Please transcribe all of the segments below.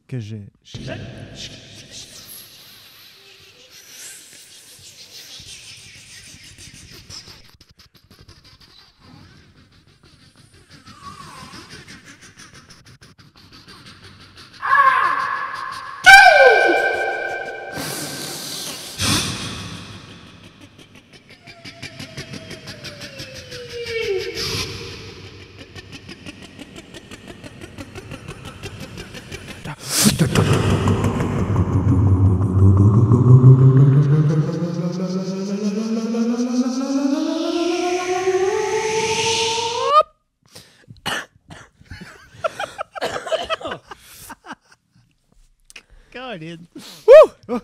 que je...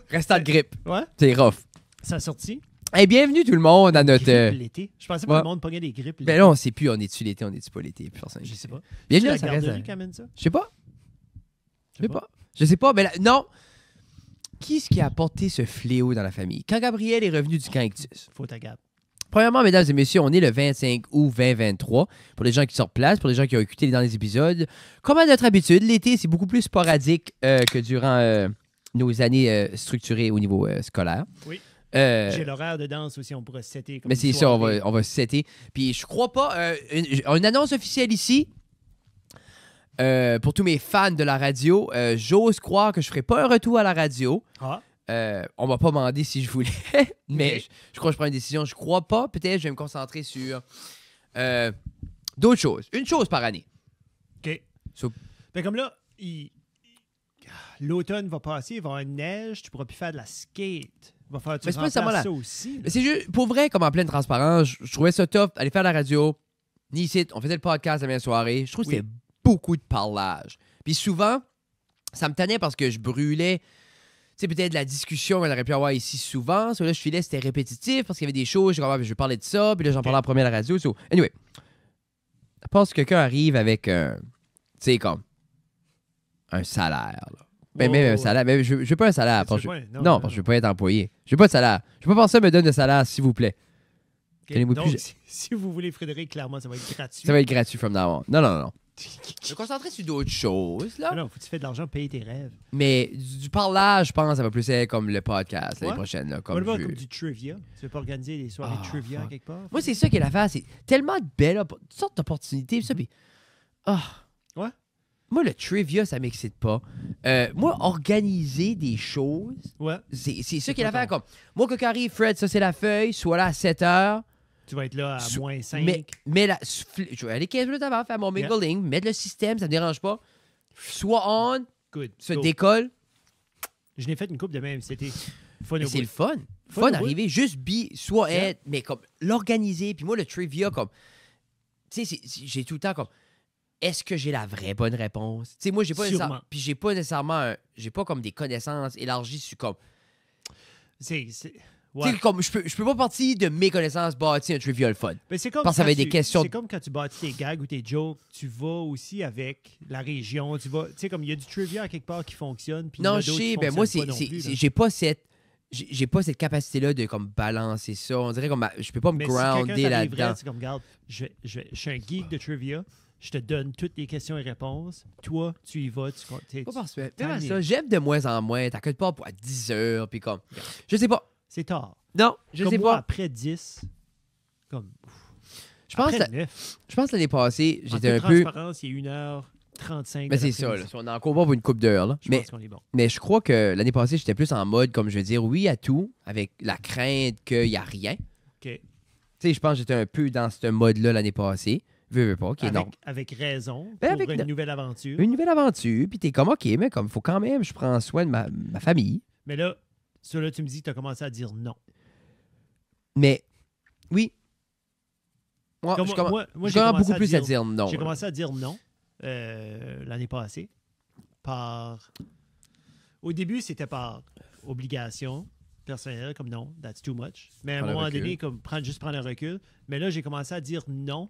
Restant de grippe. Ouais? C'est rough. Ça a sorti? Hey, bienvenue tout le monde à notre... Grippe l'été. Je pensais pas ouais. que le monde pognait des grippes l'été. Ben là, on sait plus, on est-tu l'été, on est-tu pas l'été. Je sais pas. Bienvenue C'est à la ça reste... garderie qui amène ça? Je sais pas. Je sais pas, mais là, non. Qui est-ce qui a apporté ce fléau dans la famille? Quand Gabriel est revenu du Canctus. Faut ta garde. Premièrement, mesdames et messieurs, on est le 25 août 2023. Pour les gens qui sont sur place, pour les gens qui ont écouté les derniers épisodes, comme à notre habitude, l'été, c'est beaucoup plus sporadique que durant nos années structurées au niveau scolaire. Oui. J'ai l'horaire de danse aussi, on pourrait setter comme Mais c'est ça, on va setter. Puis je crois pas... une annonce officielle ici. Pour tous mes fans de la radio, j'ose croire que je ferai pas un retour à la radio. Ah. On m'a pas demandé si je voulais, mais Okay. je crois que je prends une décision. Je crois pas. Peut-être je vais me concentrer sur d'autres choses. Une chose par année. OK. So- Ben comme là, l'automne va passer, il va y avoir une neige, tu pourras plus faire de la skate. Il va falloir que tu Mais c'est pas nécessairement remplaces la- ça aussi. là. Mais c'est juste, pour vrai, comme en pleine transparence, je trouvais ça top. Aller faire la radio. Ni ici, on faisait le podcast la même soirée. Je trouve que Oui. c'était beaucoup de parlage. Puis souvent, ça me tannait parce que je brûlais. Tu sais, peut-être la discussion qu'on aurait pu avoir ici souvent. So, là, je filais, c'était répétitif parce qu'il y avait des choses. Je disais, je vais parler de ça. Puis là, j'en parlais en premier à la radio. So, anyway, je pense que quelqu'un arrive avec tu sais, comme un salaire. Là. Ben, même un salaire. Mais je veux pas un salaire. Tu Parce veux que pas- non, parce que je veux pas être employé. Je veux pas de salaire. Je veux pas penser à me donner de salaire, s'il vous plaît. OK. Tenez-vous Donc, plus- si vous voulez Frédéric, clairement, ça va être gratuit. Ça va être gratuit from now on. Non. Je vais me concentrer sur d'autres choses, là. Non, faut que tu fais de l'argent pour payer tes rêves. Mais du parlage, je pense, ça va plus être comme le podcast l'année Ouais. prochaine. Là, What comme about je- comme du trivia? Tu veux pas organiser des soirées Ah, trivia fuck. quelque part? Moi, c'est ça qui est l'affaire. C'est tellement de belles toutes sortes d'opportunités. Puis ça, puis... Ah. Ouais. Moi, le trivia, ça m'excite pas. Moi, organiser des choses, Ouais. c'est ça qui est pas l'affaire. ton- Comme, moi, quand arrive, Fred, ça, c'est la feuille. Sois là à 7 heures. Tu vas être là à Sou- moins 5. Mais je vais aller 15 minutes avant, faire mon mingling, mettre le système, ça me dérange pas. Soit on, Good. se Go. décolle. Je n'ai fait une coupe de même. C'était fun Mais au c'est le bout. fun. Fun Fun au d'arriver, juste soit Yeah. être, mais comme l'organiser. Puis moi, le trivia, comme, tu sais, j'ai tout le temps comme, est-ce que j'ai la vraie bonne réponse? Tu sais, moi, j'ai pas nécessairement, Sûrement. puis j'ai pas nécessairement, j'ai pas comme des connaissances élargies sur comme, C'est... tu Ouais. sais, comme, je peux pas partir de mes connaissances bâtir un trivia le fun. Mais c'est comme Parce que ça quand va être des questions- C'est comme quand tu bâtis tes gags ou tes jokes, tu vas aussi avec la région. Tu vas, tu sais, comme il y a du trivia à quelque part qui fonctionne. Puis il y en Non, a je d'autres sais, qui ben moi, fonctionnent pas non plus, là. j'ai pas cette capacité-là de comme balancer ça. On dirait comme, je peux pas me Mais si quelqu'un grounder t'arriverait, là-dedans. c'est comme, regarde, je suis un geek de trivia. Je te donne toutes les questions et réponses. Toi, tu y vas. Pas parce que, Tant même mieux. ça, j'aime de moins en moins. T'inquiète pas à 10 heures, puis comme, je sais pas. C'est tard. Non, je Comme sais moi, pas. après 10, comme... Je pense, après 9, je pense que l'année passée, en j'étais un toute peu. transparence, il est 1h35. Mais c'est ça, là. On est encore pas pour une coupe d'heures, là. Je Mais, pense qu'on est bon. mais je crois que l'année passée, j'étais plus en mode, comme je veux dire, oui à tout, avec la crainte qu'il n'y a rien. OK. Tu sais, je pense que j'étais un peu dans ce mode-là l'année passée. Veux pas, qui est normal. Avec raison, Ben, pour avec une nouvelle aventure. Une nouvelle aventure, puis t'es comme, OK, mais comme, faut quand même, je prends soin de ma famille. Mais là, ça, là, tu me dis que tu as commencé à dire non. Mais, oui. Moi, Comme je moi, commence moi, je j'ai commence commencé beaucoup plus à dire non. J'ai là. commencé à dire non l'année passée. Au début, c'était par obligation personnelle, comme non, that's too much. Mais à un Prendre un moment recul. donné, comme juste prendre un recul. Mais là, j'ai commencé à dire non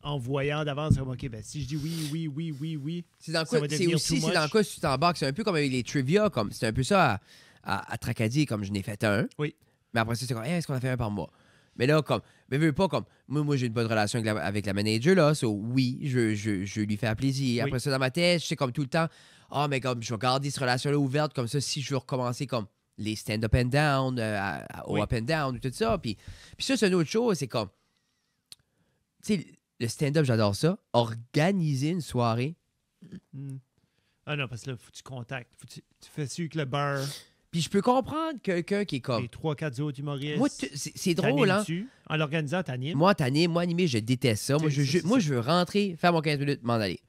en voyant d'avance, comme, OK, ben, si je dis oui, C'est dans ça quoi, va c'est devenir aussi, too c'est dans much. quoi si tu t'embarques. C'est un peu comme avec les trivia, comme c'est un peu ça à Tracadie, comme je n'ai fait un. Oui. Mais après ça, c'est comme, hey, est-ce qu'on a fait un par mois? Mais là, comme, mais veux pas comme, moi j'ai une bonne relation avec la manager, là, so, oui, je lui fais plaisir. Oui. Après ça, dans ma tête, je sais comme tout le temps, ah, mais comme, je vais garder cette relation-là ouverte, comme ça, si je veux recommencer comme les stand-up and down, au Oui. up and down, tout ça. Puis ça, c'est une autre chose, c'est comme, tu sais, le stand-up, j'adore ça. Organiser une soirée. Hmm. Ah non, parce que là, faut que tu contactes. Faut que tu fais suivre que le beurre, Puis je peux comprendre quelqu'un qui est comme, les 3-4 autres humoristes. moi, c'est drôle, hein. T'animes-tu? En l'organisant, t'animes. Moi, animé, je déteste ça. Moi, je veux rentrer, faire mon 15 minutes, m'en aller.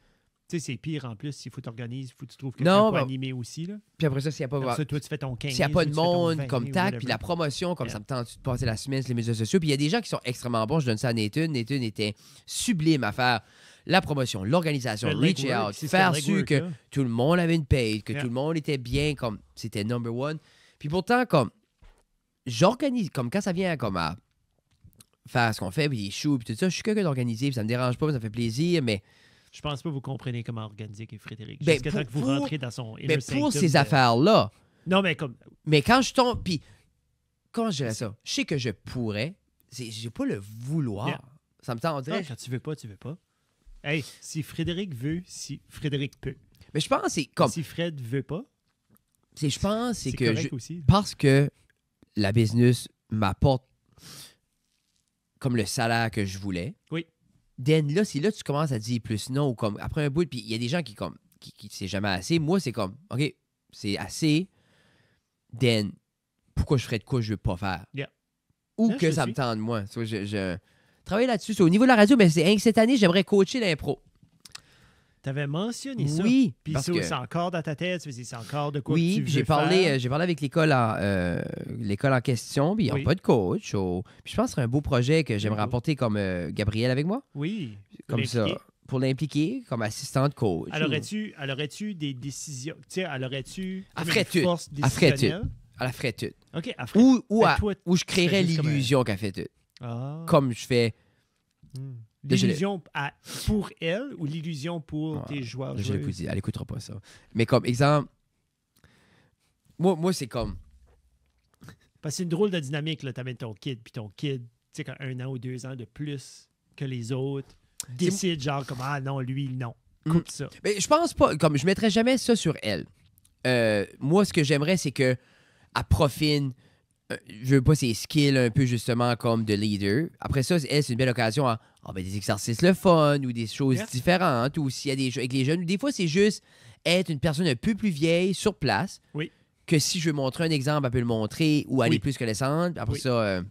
Tu sais, c'est pire en plus. S'il faut t'organiser, il faut que tu trouves Non, quelqu'un pour bah- animer aussi. Là. Puis après ça, s'il n'y a pas... Après ça, toi, tu fais ton 15. S'il n'y a pas de ou tu fais ton monde 20 comme ou tac, whatever. puis la promotion, comme Yeah. ça me tente de passer la semaine sur les médias sociaux. Puis il y a des gens qui sont extrêmement bons. Je donne ça à Nathan. Nathan était sublime à faire la promotion, l'organisation, Le reach legwork, out, c'est faire le sûr legwork, que là. tout le monde avait une page, que Yeah. tout le monde était bien, comme c'était number one. Puis pourtant, comme j'organise, comme quand ça vient comme à faire ce qu'on fait, puis les shows, puis tout ça, je suis quelqu'un d'organisé, puis ça me dérange pas, ça me fait plaisir, mais Je pense pas que vous comprenez comment organiser avec Frédéric. Ben, Jusqu'à temps que vous pour- rentrez dans son inner pour sanctum ces de- affaires-là, Non, mais comme... mais quand je tombe, puis comment je dirais ça? Je sais que je pourrais, j'ai pas le vouloir. Yeah. Ça me tendrait. Non, quand tu veux pas, tu veux pas. Hey, si Frédéric veut, si Frédéric peut. Mais je pense que c'est comme. Si Fred veut pas, Je pense c'est c'est que correct aussi. parce que la business m'apporte comme le salaire que je voulais. Oui. Then là, si là tu commences à dire plus non ou comme après un bout, puis il y a des gens qui comme qui c'est jamais assez. Moi, c'est comme OK, c'est assez. Then pourquoi je ferais de quoi je veux pas faire? Yeah. Ou Non, que je ça suis. me tente moi. So, je travaille là-dessus. So, au niveau de la radio, mais c'est hein, cette année, j'aimerais coacher l'impro. T'avais mentionné ça. Oui, Puis parce ça, que c'est encore dans ta tête. C'est encore de quoi que oui, tu puis veux j'ai parlé, faire. j'ai parlé avec l'école en question, puis ils n'ont Oui. pas de coach. Puis je pense que c'est un beau projet que j'aimerais beau. apporter comme Gabriel avec moi, Oui. comme ça, pour l'impliquer comme assistante coach. Elle aurait-tu des décisions... Tu sais, elle aurait-tu Elle comme ferait une tout. force Elle ferait tout. décisionnelle? Elle ferait tout. OK, elle ferait... Ou Ben, toi, où je créerais juste comme l'illusion qu'elle fait tout. Ah. Comme je fais. Hmm. Là, je l'ai- L'illusion pour elle ou l'illusion pour Ah, tes joueurs? Je joueuses? l'écoute, elle n'écoutera pas ça. Mais comme exemple, moi c'est comme. Parce que c'est une drôle de dynamique, là. T'amènes ton kid, puis ton kid, tu sais, quand 1 an ou 2 ans de plus que les autres, décide genre comme, ah non, lui, non. Coupe ça. Mais je pense pas, comme je mettrais jamais ça sur elle. Moi, ce que j'aimerais, c'est que elle profine, je veux pas ses skills un peu justement comme de leader. Après ça, elle, c'est une belle occasion à des exercices le fun ou des choses Yeah. différentes ou s'il y a des jeux avec les jeunes. Des fois, c'est juste être une personne un peu plus vieille sur place. Oui. Que si je veux montrer un exemple, elle peut le montrer ou aller Oui. plus connaissante. Après Oui. ça,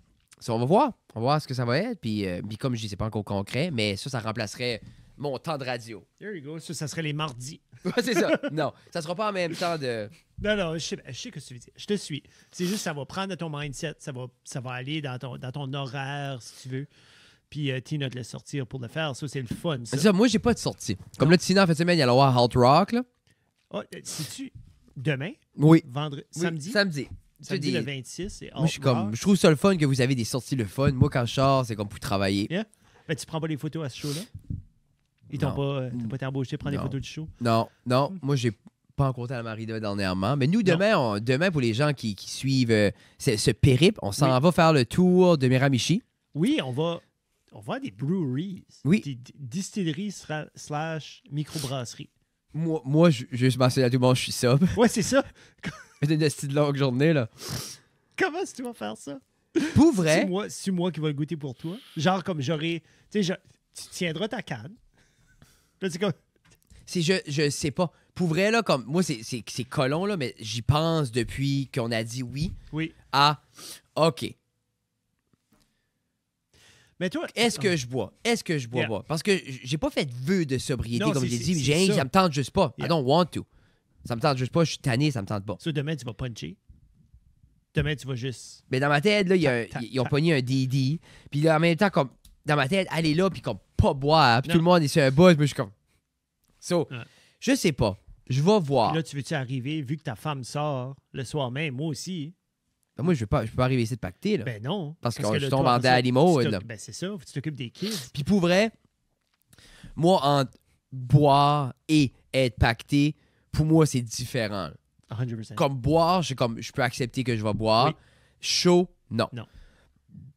on va voir. On va voir ce que ça va être. Puis comme je dis, c'est pas encore concret, mais ça remplacerait mon temps de radio. There you go. Ça serait les mardis. Ouais, c'est ça. Non, ça sera pas en même temps de. Non, non, je sais ce que tu veux dire. Je te suis. C'est juste, ça va prendre de ton mindset. Ça va aller dans ton horaire, si tu veux. Puis Tina te laisse sortir pour le faire. Ça, c'est le fun, ça. C'est ça, moi, j'ai pas de sortie. Comme là, Tina, en fait, semaine, il y a le voir Hot Rock, là. Ah, c'est-tu demain? Oui. Vendredi? Oui, Samedi? Samedi. Samedi Des- le 26, c'est Moi, je trouve ça le fun que vous avez des sorties le fun. Moi, quand je sors, c'est comme pour travailler. Yeah. Ben, tu prends pas les photos à ce show-là? Ils t'ont Non. pas, t'as pas été embauché pour prendre Non. les photos du show? Non, moi, j'ai pas rencontré la Marina dernièrement. Mais nous, demain, pour les gens qui suivent ce périple, on s'en va faire le tour de Miramichi. Oui, on va à des breweries. Oui. Des distilleries / microbrasseries. Moi, je juste mentionner à tout le monde, je suis sobre. Ouais, c'est ça. C'est une petite longue journée, là. Comment est-ce que tu vas faire ça? Pour vrai, C'est moi qui vais le goûter pour toi. Genre comme j'aurais... Tu sais, tu tiendras ta canne. Là, c'est comme... je sais pas. Pour vrai, là, comme moi, c'est colon, là, mais j'y pense depuis qu'on a dit oui Oui. à OK. Mais toi... Est-ce que je bois? Est-ce que je bois Yeah. pas? Parce que j'ai pas fait de vœu de sobriété, Non, comme c'est- j'ai dit. c'est J'ai ça. ça me tente juste pas. Yeah. I don't want to. Ça me tente juste pas. Je suis tanné, ça me tente pas. Ça, demain, tu vas puncher. Demain, tu vas juste... Mais dans ma tête, là, ils ont pogné un DD. Puis là, en même temps, comme dans ma tête, aller là, puis comme pas boire. Puis Non. tout le monde est sur un buzz. Moi, je suis comme. So, Ouais. je sais pas. Je vais voir. Là, tu veux-tu arriver, vu que ta femme sort le soir même, moi aussi? Ben, moi, je peux pas arriver ici de pacter, là. Ben non. Parce que là, je toi, tombe en après ça, daddy mode, tu là. Ben c'est ça, faut que tu t'occupes des kids. Puis pour vrai, moi, entre boire et être pacté, pour moi, c'est différent. 100%. Comme boire, je peux accepter que je vais boire. Oui. Chaud, non. Non.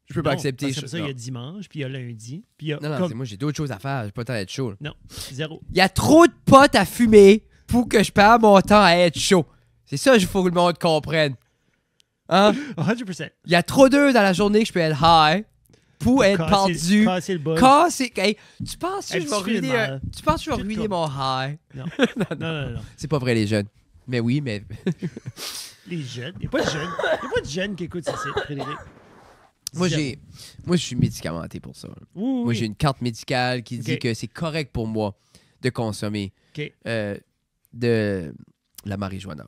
Je peux pas Non, accepter. parce que après ça, il y a non. dimanche, puis il y a lundi, puis il y a Non, comme... moi, j'ai d'autres choses à faire. J'ai pas le temps d'être chaud. là. Non, zéro. Il y a trop de potes à fumer pour que je perds mon temps à être chaud. C'est ça qu'il faut que le monde comprenne. Hein? 100%. Il y a trop d'heures dans la journée que je peux être high pour être perdu. Casser le buzz. Hey, tu penses que je vais ruiner, tu penses que je vais ruiner mon high? Non. non. Non. C'est pas vrai, les jeunes. Mais oui, mais... Les jeunes. Il n'y a pas de jeunes qui écoutent ça, Frédéric. Moi, je suis médicamenté pour ça. Oui. Moi, j'ai une carte médicale qui dit Ok. que c'est correct pour moi de consommer OK. de la marijuana.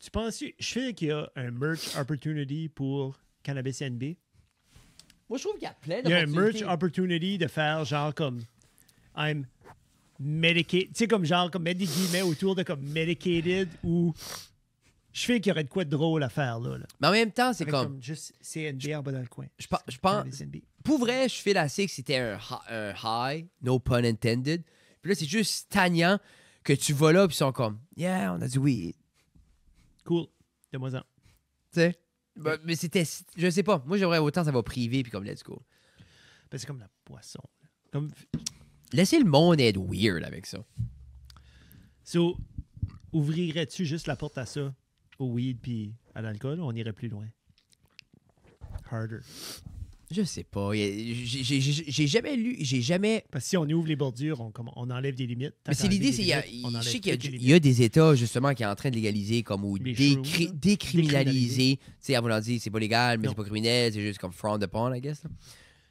Tu penses, je fais qu'il y a un merch opportunity pour Cannabis NB? Moi, je trouve qu'il y a plein Il y a un merch opportunity de faire genre comme I'm medicated, tu sais, comme genre, comme mettre des guillemets autour de comme medicated ou je fais qu'il y aurait de quoi de drôle à faire là. Mais en même temps, c'est Avec comme... juste CNB en bas dans le coin. Je pense... Cannabis NB. Pour vrai, je fais assez que c'était un high, no pun intended. Puis là, c'est juste stagnant que tu vas là, puis ils sont comme, yeah, on a du weed. Cool. Donne-moi-en. Tu sais? Mais c'était... Je sais pas. Moi, j'aimerais autant ça va privé, puis comme, let's go. Ben, c'est comme la poisson. Là. Comme... Laissez le monde être weird avec ça. So, ouvrirais-tu juste la porte à ça, au weed puis à l'alcool, ou on irait plus loin? Harder. Je sais pas. J'ai jamais lu... J'ai jamais... Parce que si on ouvre les bordures, on enlève des limites. Mais c'est l'idée, c'est... On Je enlève sais qu'il toutes les y a des États, justement, qui sont en train de légaliser comme ou Les shrooms, là. décriminaliser. Tu sais, en voulant dire, c'est pas légal, mais Non. c'est pas criminel, c'est juste comme frowned upon, I guess. Là.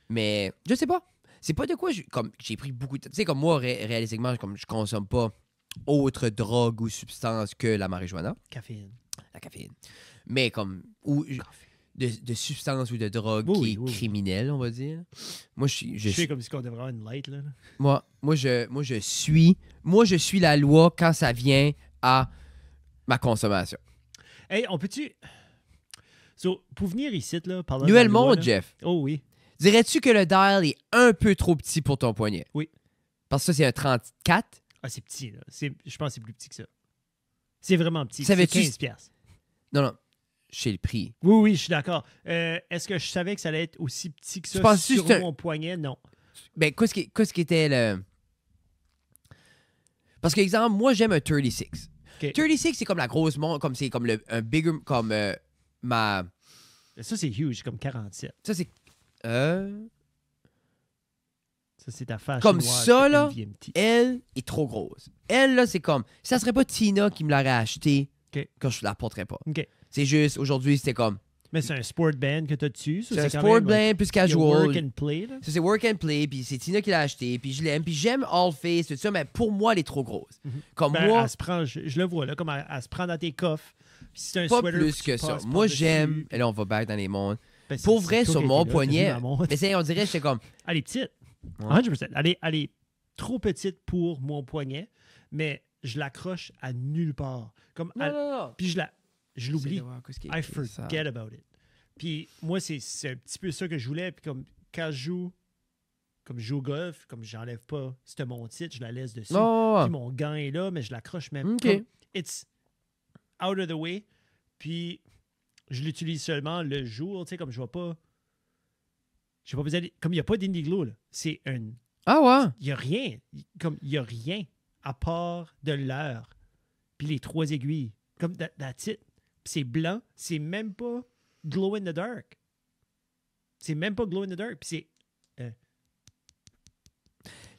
Mais je sais pas. C'est pas de quoi... Comme j'ai pris beaucoup de... Tu sais, comme moi, réalistiquement, comme je consomme pas autre drogue ou substance que la marijuana, Caféine. la caféine. Mais comme... Ou, de substance ou de drogue Oui, qui est oui. criminelle, on va dire. Moi, Je fais comme si on devrait avoir une light, là. Moi, je suis la loi quand ça vient à ma consommation. Hey, on peut-tu... So, pour venir ici, là, parlant de Nouvelle la loi, monde, là- Jeff. Oh oui. Dirais-tu que le dial est un peu trop petit pour ton poignet? Oui. Parce que ça, c'est un 34. Ah, c'est petit, là. Je pense que c'est plus petit que ça. C'est vraiment petit. C'est Savais-tu- 15 piastres. Non, chez le prix. Oui, je suis d'accord. Est-ce que je savais que ça allait être aussi petit que ça Tu penses sur juste mon poignet? Non. Ben, qu'est-ce qui était le... Parce que, exemple, moi, j'aime un 36. OK. 36, c'est comme la grosse montre, comme c'est comme un bigger... Comme ma... Ça, c'est huge, comme 47. Ça, c'est... Ça, c'est ta face Comme chinoise, ça, c'est là, MVMT. Elle est trop grosse. Elle, là, c'est comme... Ça serait pas Tina qui me l'aurait acheté OK. quand je la porterais pas. OK. C'est juste, aujourd'hui, c'était comme... Mais c'est un sport band que tu as dessus. Ça, C'est un quand sport même, band plus il y a casual. work and play. Là. Ça, c'est work and play, puis c'est Tina qui l'a acheté, puis je l'aime, puis j'aime All Face, tout ça, mais pour moi, elle est trop grosse. Comme Ben, moi, elle se prend, je le vois, là, comme elle se prend dans tes coffres. Puis si c'est un pas sweater, plus puis que tu ça. passes Moi, par-dessus, j'aime... Et là, on va back dans les mondes. ben, c'est- Pour c'est vrai, toi sur qui mon étais là, poignet... t'as vu ma montre. Mais c'est, on dirait, j'étais comme... Elle est petite. Ouais. 100%. Elle est trop petite pour mon poignet, mais je l'accroche à nulle part. Comme Non. Puis je l'oublie. J'essaie de voir qu'est-ce qui est I écrit, ça. forget about it. Puis moi, c'est un petit peu ça que je voulais. Puis comme quand je joue au golf, comme j'enlève pas cette mon titre, je la laisse dessus. Non. Puis mon gant est là, mais je l'accroche même. OK. Comme, it's out of the way. Puis je l'utilise seulement le jour, tu sais, comme je vois pas. J'ai pas besoin comme il n'y a pas d'Indiglo, là. C'est un. Ah ouais? Il n'y a rien. Comme il n'y a rien à part de l'heure. Puis les 3 aiguilles. Comme that's it. Puis c'est blanc. C'est même pas glow in the dark. C'est même pas glow in the dark. Puis c'est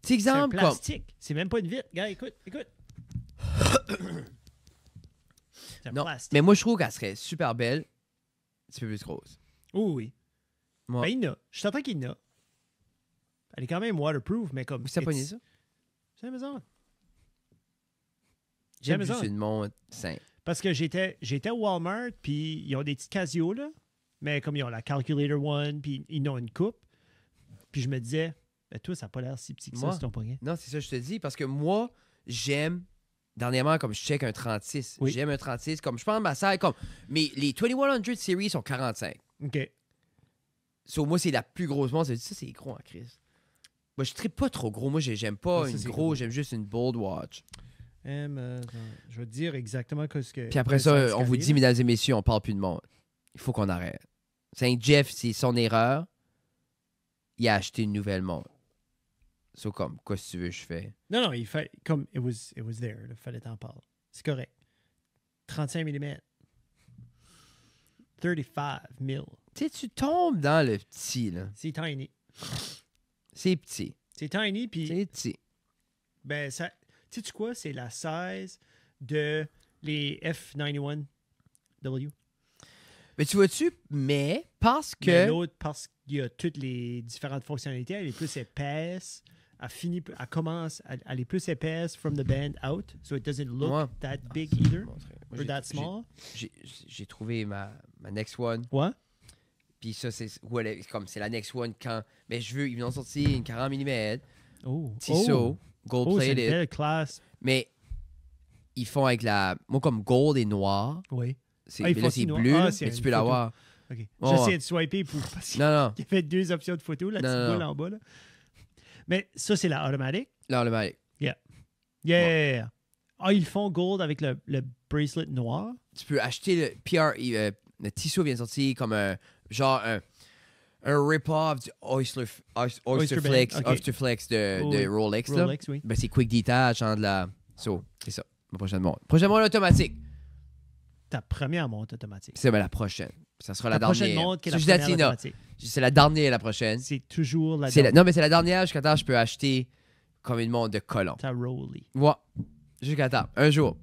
C'est un exemple comme... plastique. C'est même pas une vitre. Gars, écoute. C'est un Non, plastique. mais moi, je trouve qu'elle serait super belle. Un petit peu plus rose. Oh, oui. Moi, Ben, il y en a. Je suis certain qu'il y en a. Elle est quand même waterproof, mais comme. ça pogné ça? C'est Amazon. J'aime Amazon. juste une montre simple. Parce que j'étais au Walmart, puis ils ont des petites Casio, là. Mais comme ils ont la Calculator One, puis ils ont une coupe. Puis je me disais, ben toi, ça n'a pas l'air si petit que ça, Moi? sur ton poignet. Non, c'est ça que je te dis, parce que moi, j'aime... Dernièrement, comme je check un 36. Oui. J'aime un 36. Comme je prends ma salle, comme... Mais les 2100 series sont 45. OK. So, moi, c'est la plus grosse montre. Ça, c'est gros en crise. Moi, je ne pas trop gros. Moi, j'aime pas Ça, une c'est gros, gros. j'aime juste une bold watch. Je vais te dire exactement ce que... Puis après le size ça, on vous carré, dit, là. mesdames et messieurs, on parle plus de montre. Il faut qu'on arrête. Saint Jeff, c'est son erreur. Il a acheté une nouvelle montre. So, comme, quoi si tu veux, je fais. Non, il fait comme it was there. Il fallait t'en parler. C'est correct. 35 mm. 35 000. Tu sais, tu tombes dans le petit, là. C'est tiny. C'est petit. C'est tiny, puis C'est petit. ben ça. Tu sais quoi? C'est la size de les F91W. Mais tu vois-tu, mais parce Mais que. l'autre, parce qu'il y a toutes les différentes fonctionnalités, elle est plus épaisse. Elle commence, elle est plus épaisse from the band out, so it doesn't look Ouais. that big either, Moi, or that small. J'ai trouvé ma Next One. Ouais. Puis ça, c'est c'est la Next One quand. Mais je veux, ils m'ont sorti une 40 mm, Oh. Tissot, gold Oh, c'est une plated. belle classe. Mais ils font avec la. Moi, comme gold et noir. Oui. C'est, Ah, ils mais font là, si c'est noir. bleu, Ah, là, c'est mais une tu peux photo. l'avoir. OK. Oh, J'essaie ouais. de swiper parce qu'il Non, non. y avait 2 options de photo, la petite Non, non. boule en bas. Là. Mais ça, c'est la automatique. Là, le mec. Yeah. Ah, ils font gold avec le bracelet noir. Tu peux acheter le PR. Le Tissot vient de sortir comme un. Genre un rip-off du Oysterflex Band, ok. Oysterflex de Oui. Rolex. Là. Rolex, oui. Ben, c'est quick detach entre la. So, c'est ça. Ma prochaine montre. Prochaine montre automatique. Ta première montre automatique. C'est la prochaine. Ça sera la La prochaine dernière. montre qui est la Je dis à première Tina. automatique. C'est la dernière, la prochaine. C'est toujours la Non, mais c'est la dernière jusqu'à temps je peux acheter comme une montre de colon. ta Rolly. Ouais. Jusqu'à temps. Un jour.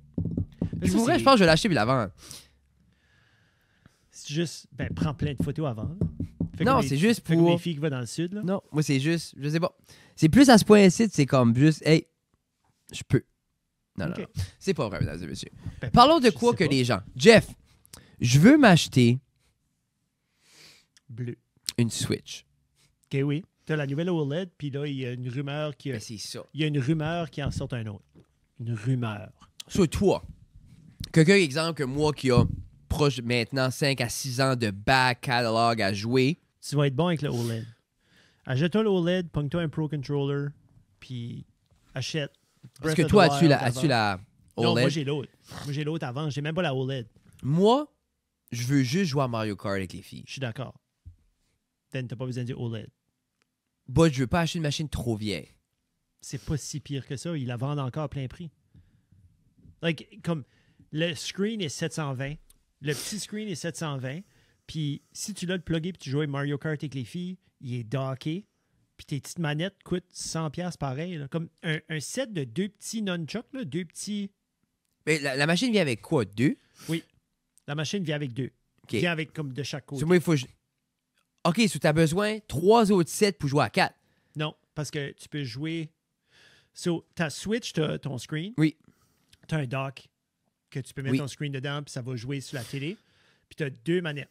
Mais Puis ça, pour vrai, c'est- je pense que je vais l'acheter puis la vendre. C'est juste, prends plein de photos avant. là. Fais Non, comme les- c'est juste fais comme pour- les filles qui vont dans le sud. Là. Non, moi, c'est juste. Je sais pas. C'est plus à ce point-ci, c'est comme juste. Hey, je peux. Non, Ok. non. C'est pas vrai, mesdames et messieurs. Ben, Parlons de je quoi sais que pas. les gens. Jeff, je veux m'acheter Bleu. une Switch. OK, oui. Tu as la nouvelle OLED, puis là, il y a une rumeur qui Ben, c'est ça. il y a une rumeur qui en sort un autre. Une rumeur. Sur toi, quelqu'un, exemple, que moi qui a proche maintenant 5 à 6 ans de back catalog à jouer, Tu vas être bon avec le OLED. Achète-toi le OLED, pogne-toi un Pro Controller, puis achète. parce Breath que of the toi, Wild as-tu la avant. Non, moi OLED? j'ai l'autre. Moi j'ai l'autre avant. J'ai même pas la OLED. Moi, je veux juste jouer à Mario Kart avec les filles. Je suis d'accord. Then t'as pas besoin du OLED. Bah, je veux pas acheter une machine trop vieille. C'est pas si pire que ça. Ils la vendent encore à plein prix. Like, comme le screen est 720. Le petit screen est 720. Puis si tu l'as plugué puis tu joues à Mario Kart avec les filles, il est docké. Puis tes petites manettes coûtent 100$ pareil. Là. Comme un set de 2 petits nunchucks, là, 2 petits. Mais la machine vient avec quoi? 2? La machine vient avec 2. OK. Vient avec comme de chaque côté. Sur moi, il faut que OK, so t'as besoin 3 autres sets pour jouer à 4. Non, parce que tu peux jouer. So, ta Switch, t'as ton screen. Oui. T'as un dock que tu peux mettre Oui. ton screen dedans, puis ça va jouer sur la télé. Puis t'as 2 manettes.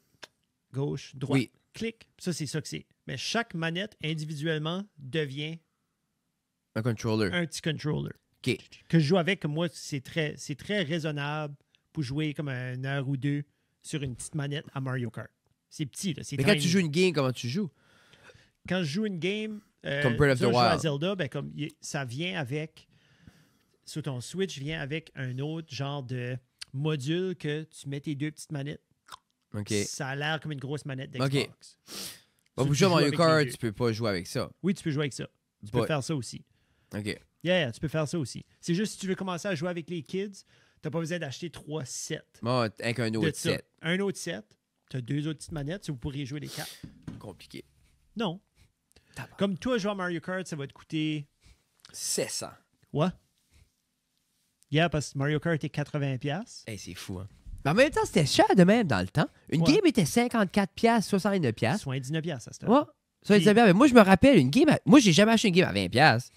Gauche, droite. Oui. Clic. Ça, c'est ça que c'est. Mais chaque manette, individuellement, devient Un controller. un petit controller. OK. Que je joue avec, comme moi, c'est très raisonnable pour jouer comme 1 heure ou 2 sur une petite manette à Mario Kart. C'est petit, là. C'est Mais quand tiny. tu joues une game, comment tu joues? Quand je joue une game, Comme Breath of the je joue à Wild. Zelda, ben comme ça vient avec, sur ton Switch, vient avec un autre genre de module que tu mets tes 2 petites manettes. OK. Ça a l'air comme une grosse manette OK. d'Xbox. Bon, Tu pour jouer à joues Mario avec Kart, les deux. tu peux pas jouer avec ça. Oui, tu peux jouer avec ça. Tu peux But- faire ça aussi. OK. Yeah, tu peux faire ça aussi. C'est juste si tu veux commencer à jouer avec les kids, t'as pas besoin d'acheter 3 sets Bon, avec un de autre ça. set. Un autre set, t'as 2 autres petites manettes, si vous pourriez jouer les 4. Compliqué. Non. Tabarnak. Comme toi, jouer à Mario Kart, ça va te coûter... 700. Ouais. Yeah, parce que Mario Kart est 80$. Hey, c'est fou, hein? Mais en même temps, c'était cher de même dans le temps. Une Ouais. game était 54$, 69$. 79$, ça se Ouais. Ça, Puis- c'est bien. Mais moi, je me rappelle, une game. Moi, j'ai jamais acheté une game à 20$.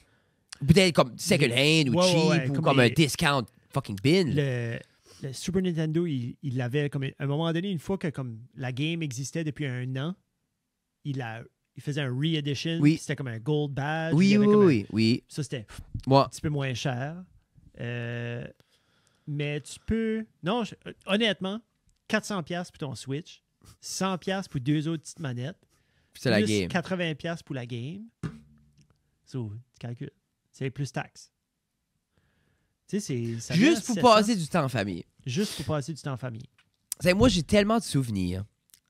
Peut-être comme second hand ou Ouais, cheap ouais, ou comme comme un les- discount fucking bin. Le Super Nintendo, il l'avait comme à un moment donné, une fois que comme la game existait depuis 1 an, il faisait un re-edition. Oui. Puis c'était comme un gold badge. Il Oui, y avait oui, comme oui, oui. ça, c'était Moi, un petit peu moins cher. Mais tu peux... Non, honnêtement, 400$ pour ton Switch, 100$ pour 2 autres petites manettes, c'est la plus game. 80$ pour la game. So, tu calcules. C'est plus taxes. Tu sais, ça Juste vient à pour 700. passer du temps en famille. Juste pour passer du temps en famille. C'est moi, j'ai tellement de souvenirs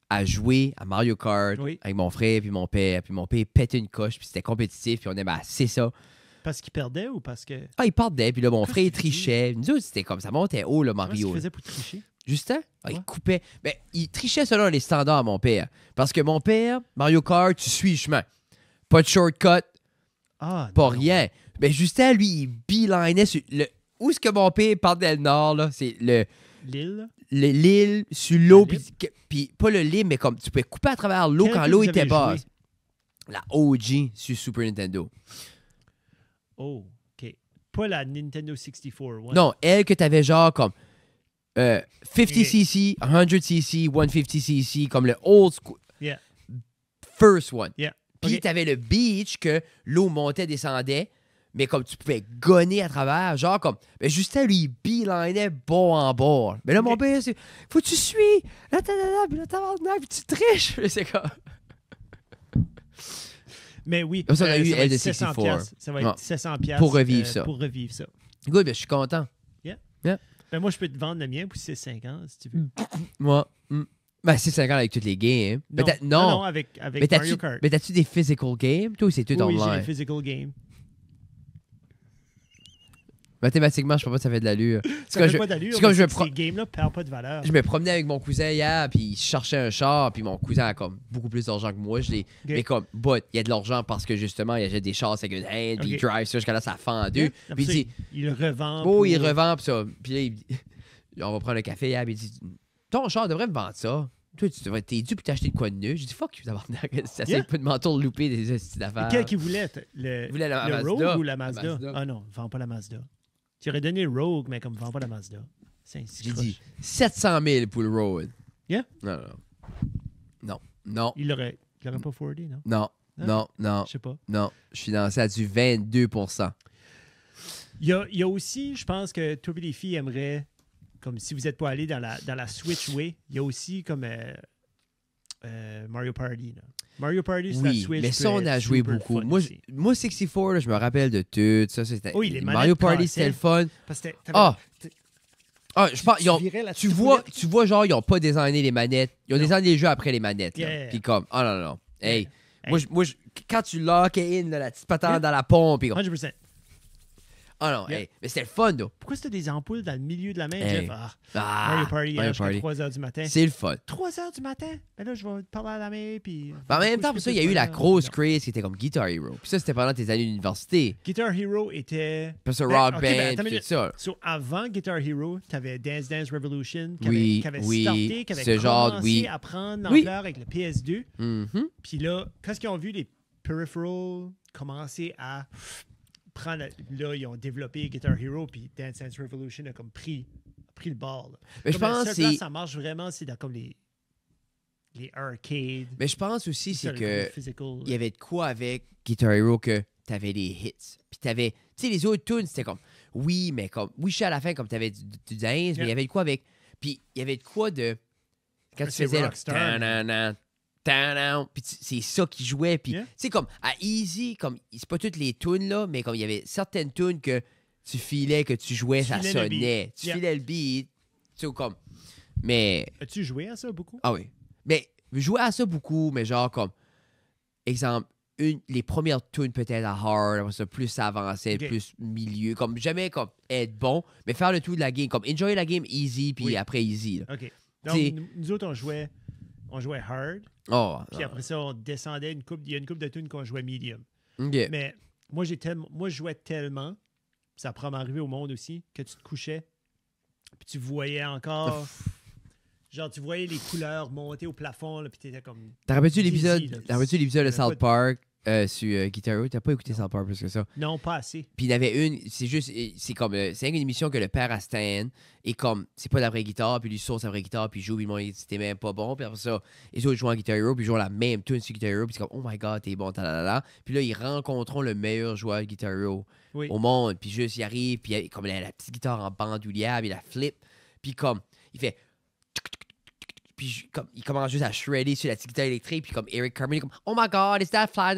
à jouer à Mario Kart Oui. avec mon frère puis mon père. Puis mon père pétait une coche, puis c'était compétitif, puis on aimait assez ça. Parce qu'il perdait ou parce que. Ah, il partait, puis là, mon Qu'est-ce frère, il que tu dis? trichait. Nous autres, c'était comme ça, montait haut, là, Comment est-ce Mario. qu'il faisait pour tricher? Justin? Ah, il Ouais. coupait. Ben, il trichait selon les standards, mon père. Parce que mon père, Mario Kart, tu suis le chemin. Pas de shortcut, Ah, pas non. rien. Ben, Justin, lui, il beelinait sur le. Où est-ce que mon père partait le nord, là? C'est L'île. l'île sur l'eau, La puis pas le lit, mais comme tu pouvais couper à travers l'eau Quel quand que l'eau vous était avez basse. joué? La OG sur Super Nintendo. Oh, OK. Pas la Nintendo 64. Ouais. Non, elle que t'avais genre comme 50cc, Ok. 100cc, 150cc, comme le old school. Yeah. First one. Yeah. Puis Ok. t'avais le beach que l'eau montait, descendait, mais comme tu pouvais gonner à travers, genre comme. Mais Justin, lui, il beelinait bord en bord. Mais là, mon Ok. père, c'est. Faut que tu suis. Là, puis là, tabarnak, puis tu triches. Puis c'est comme. Mais oui, Ça, on a eu va elle de être 700 64. piastres. Ça va être Ouais. 700 piastres, Pour revivre ça. Pour revivre ça. Good, ben, je suis content. Ben, moi, je peux te vendre le mien pour 6,50 si tu veux. Moi. Ben, c'est 50 avec toutes les games. Non. Peut-être. Non, Non. non, avec Mais Mario t'as-tu Kart. mais t'as-tu des physical games? Toi, ou c'est tout Oui, j'ai online? les physical games. Mathématiquement, je sais pas si ça fait de l'allure. Ça quand fait je- pas d'allure, c'est comme mais je c'est me que pro- ces games-là perdent pas de valeur. Je me promenais avec mon cousin hier, puis il cherchait un char, puis mon cousin a comme beaucoup plus d'argent que moi. Mais comme, but, il y a de l'argent parce que justement, il achète des chars second hand, puis il Ok. drive ça jusqu'à là, ça fend en deux. Yeah. Puis il Après ça, dit, il le revend. oh, il pour- revend, puis ça. Puis là, il dit, on va prendre un café hier, puis il dit, ton char devrait me vendre ça. Toi, t'es dû pour t'acheter de quoi de neuf. J'ai dit, fuck, tu vas ça Yeah. pas de menton louper des petites affaires. Quel qu'il voulait? Il voulait la le Mazda. Rogue ou la La Mazda? Mazda. Ah non, vends pas la Mazda. Tu aurais donné le Rogue, mais comme vends pas la Mazda. C'est ainsi. J'ai dit 700 000 pour le road. Yeah. Non, non. Il l'aurait pas forwardé, non? Non, Hein? non, non, Je sais pas. non. Je suis financé à du 22%. Il y a aussi, je pense que toi et les filles aimeraient, comme si vous n'êtes pas allé dans la Switch Way, il y a aussi comme Mario Party. Là. Mario Party sur la Oui, Switch. mais ça, on peut a être joué super beaucoup. fun Moi, aussi. moi 64, là, je me rappelle de tout. Ça, c'était... Oui, les Mario manettes Party, cassaient. c'était le fun. Parce que Ah! Je pense, tu tu vois, genre, ils n'ont pas designé les manettes. Ils ont Non. designé les jeux après les manettes. Là. Yeah. Puis comme, oh non. Hey, Yeah. moi, quand tu lock in là, la petite patente Yeah. dans la pompe, puis comme, 100%. oh non, Yeah. hey, mais c'était le fun, là. Pourquoi c'était des ampoules dans le milieu de la main, Hey. Jeff? Ah, Ah, Mario Party, Mario jusqu'à Party. 3 h du matin. C'est le fun. 3 h du matin? Ben là, je vais te parler à la main, puis... Mais en même temps, pour ça, il y a eu la grosse Non. craze qui était comme Guitar Hero. Puis ça, c'était pendant tes années d'université. Guitar Hero était... Puis ça, Ben, Rock ok, Band, ben, attends puis une tout minute. ça. So, avant Guitar Hero, tu avais Dance Dance Revolution Oui, qui avait oui, starté, qui avait ce genre, commencé oui. à prendre Oui. l'ampleur avec le PS2. Mhm. Puis là, quand ils ont vu les peripherals commencer à prendre... Là, ils ont développé Guitar Hero, puis Dance Dance Revolution a comme pris le bord. Là. Mais je Comme la pense seule c'est... place ça marche vraiment, c'est dans comme les arcades. Mais je pense aussi, ça, c'est le que... comme physical. Il y avait de quoi avec Guitar Hero que t'avais les hits. Puis t'avais... Tu sais, les autres tunes, c'était comme... Oui, mais comme... Oui, je suis à la fin, comme t'avais du dance, mais il y avait de quoi avec... Puis il y avait de quoi de... Quand tu C'est faisais... là, Rockstar, ta-na-na, ta-na, puis c'est ça qui jouait. Puis, Yeah. tu sais, comme à Easy, comme c'est pas toutes les tunes, là, mais comme il y avait certaines tunes que tu filais, que tu jouais, Tu ça filais le sonnait. beat. Tu Yeah. filais le beat. Tu sais, comme... Mais... As-tu joué à ça beaucoup? Ah oui. Mais je jouais à ça beaucoup, mais genre comme... Exemple, les premières tunes peut-être à hard, après ça, plus ça avançait, Ok. plus milieu. Comme jamais comme être bon, mais faire le tout de la game. Comme enjoy la game easy, puis Oui. après easy. Là. OK. Donc, T'sais- nous autres, on jouait hard, Oh. puis après ça, on descendait il y a une coupe de tunes qu'on jouait medium. OK. Mais moi, je jouais tellement, ça pourrait m'arriver au monde aussi, que tu te couchais, puis tu voyais encore... Genre, tu voyais les couleurs monter au plafond, là, puis t'étais comme... T'as rappelé-tu Dizzy, l'épisode, là, t'as rappelé-tu l'épisode de j'avais pas South de- Park sur Guitar Hero? T'as pas écouté South Park plus que ça? Non, pas assez. Puis il y en avait une, c'est juste, c'est comme, c'est une émission que le père a Stan, et comme, c'est pas la vraie guitare, puis lui sort sa vraie guitare, puis il joue, puis le monde, c'était même pas bon, puis après ça, les autres jouent en Guitar Hero, puis ils jouent la même tune sur Guitar Hero, puis c'est comme, oh my god, t'es bon, ta. Puis là, ils rencontreront le meilleur joueur de Guitar Hero Oui. au monde, puis juste, il arrive, puis il a- comme la petite guitare en bandoulière, puis il la flip, puis comme, il fait, puis comme, il commence juste à shredder sur la guitare électrique, puis comme Eric Carmen, il est comme « Oh my God, is that fly? »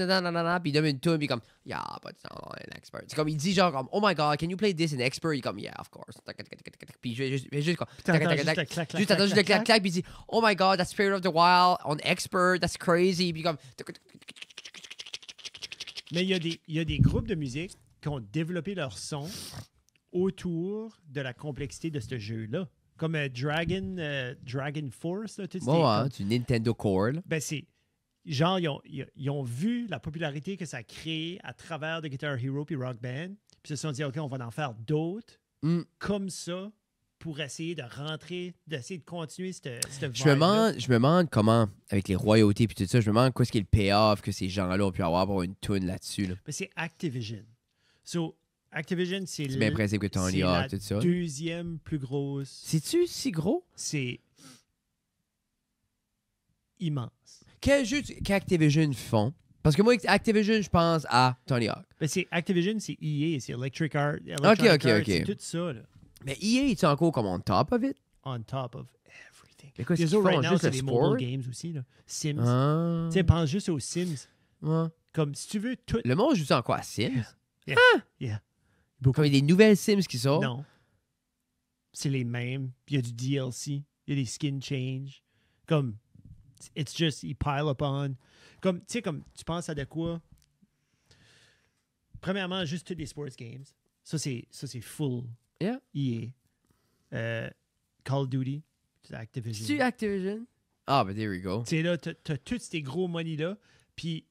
Puis il donne une tune, puis comme « Yeah, but it's not an expert. » C'est comme, il dit genre comme « Oh my God, can you play this in expert? » Il est comme « Yeah, of course. » Puis juste comme... T'entends juste le clac, Juste t'entends juste le clac, puis il dit « Oh my God, that's Spirit of the Wild on expert, that's crazy. » Puis comme... Mais il y a des groupes de musique qui ont développé leur son autour de la complexité de ce jeu-là. Comme Dragon Force. Là, tout du Nintendo Core. Là. Ben, c'est... Genre, ils ont vu la popularité que ça a créé à travers de Guitar Hero puis Rock Band. Puis ils se sont dit, OK, on va en faire d'autres comme ça pour essayer de rentrer, d'essayer de continuer cette je me demande comment, avec les royautés puis tout ça, je me demande quoi est-ce qui est le payoff que ces gens-là ont pu avoir pour une tune là-dessus. Là. Ben, c'est Activision. So, Activision, c'est le même principe que Tony Hawk, tout ça. Deuxième plus grosse. C'est-tu si gros? C'est immense. Quel jeu qu'Activision font? Parce que moi, Activision, je pense à Tony Hawk. Ben, c'est Activision, c'est EA, c'est Electronic Arts, OK. c'est tout ça. Là. Mais EA, est-tu encore comme on top of it? On top of everything. Mais quoi, Les autres, right now, c'est les mobile games aussi. Là. Sims. Tu sais, pense juste aux Sims. Ouais. Comme, si tu veux, tout... Le monde joue en quoi? À Sims? Yeah. Comme il y a des nouvelles Sims qui sortent? Non. C'est les mêmes. Il y a du DLC. Il y a des skin change. Comme, it's just, ils pile up on. Comme, tu sais, comme, tu penses à de quoi? Premièrement, juste tous les sports games. Ça, c'est full Yeah. EA. Call of Duty, c'est Activision. C'est Activision? Ah, ben there we go. Tu sais, là, t'as tous ces gros money-là. Puis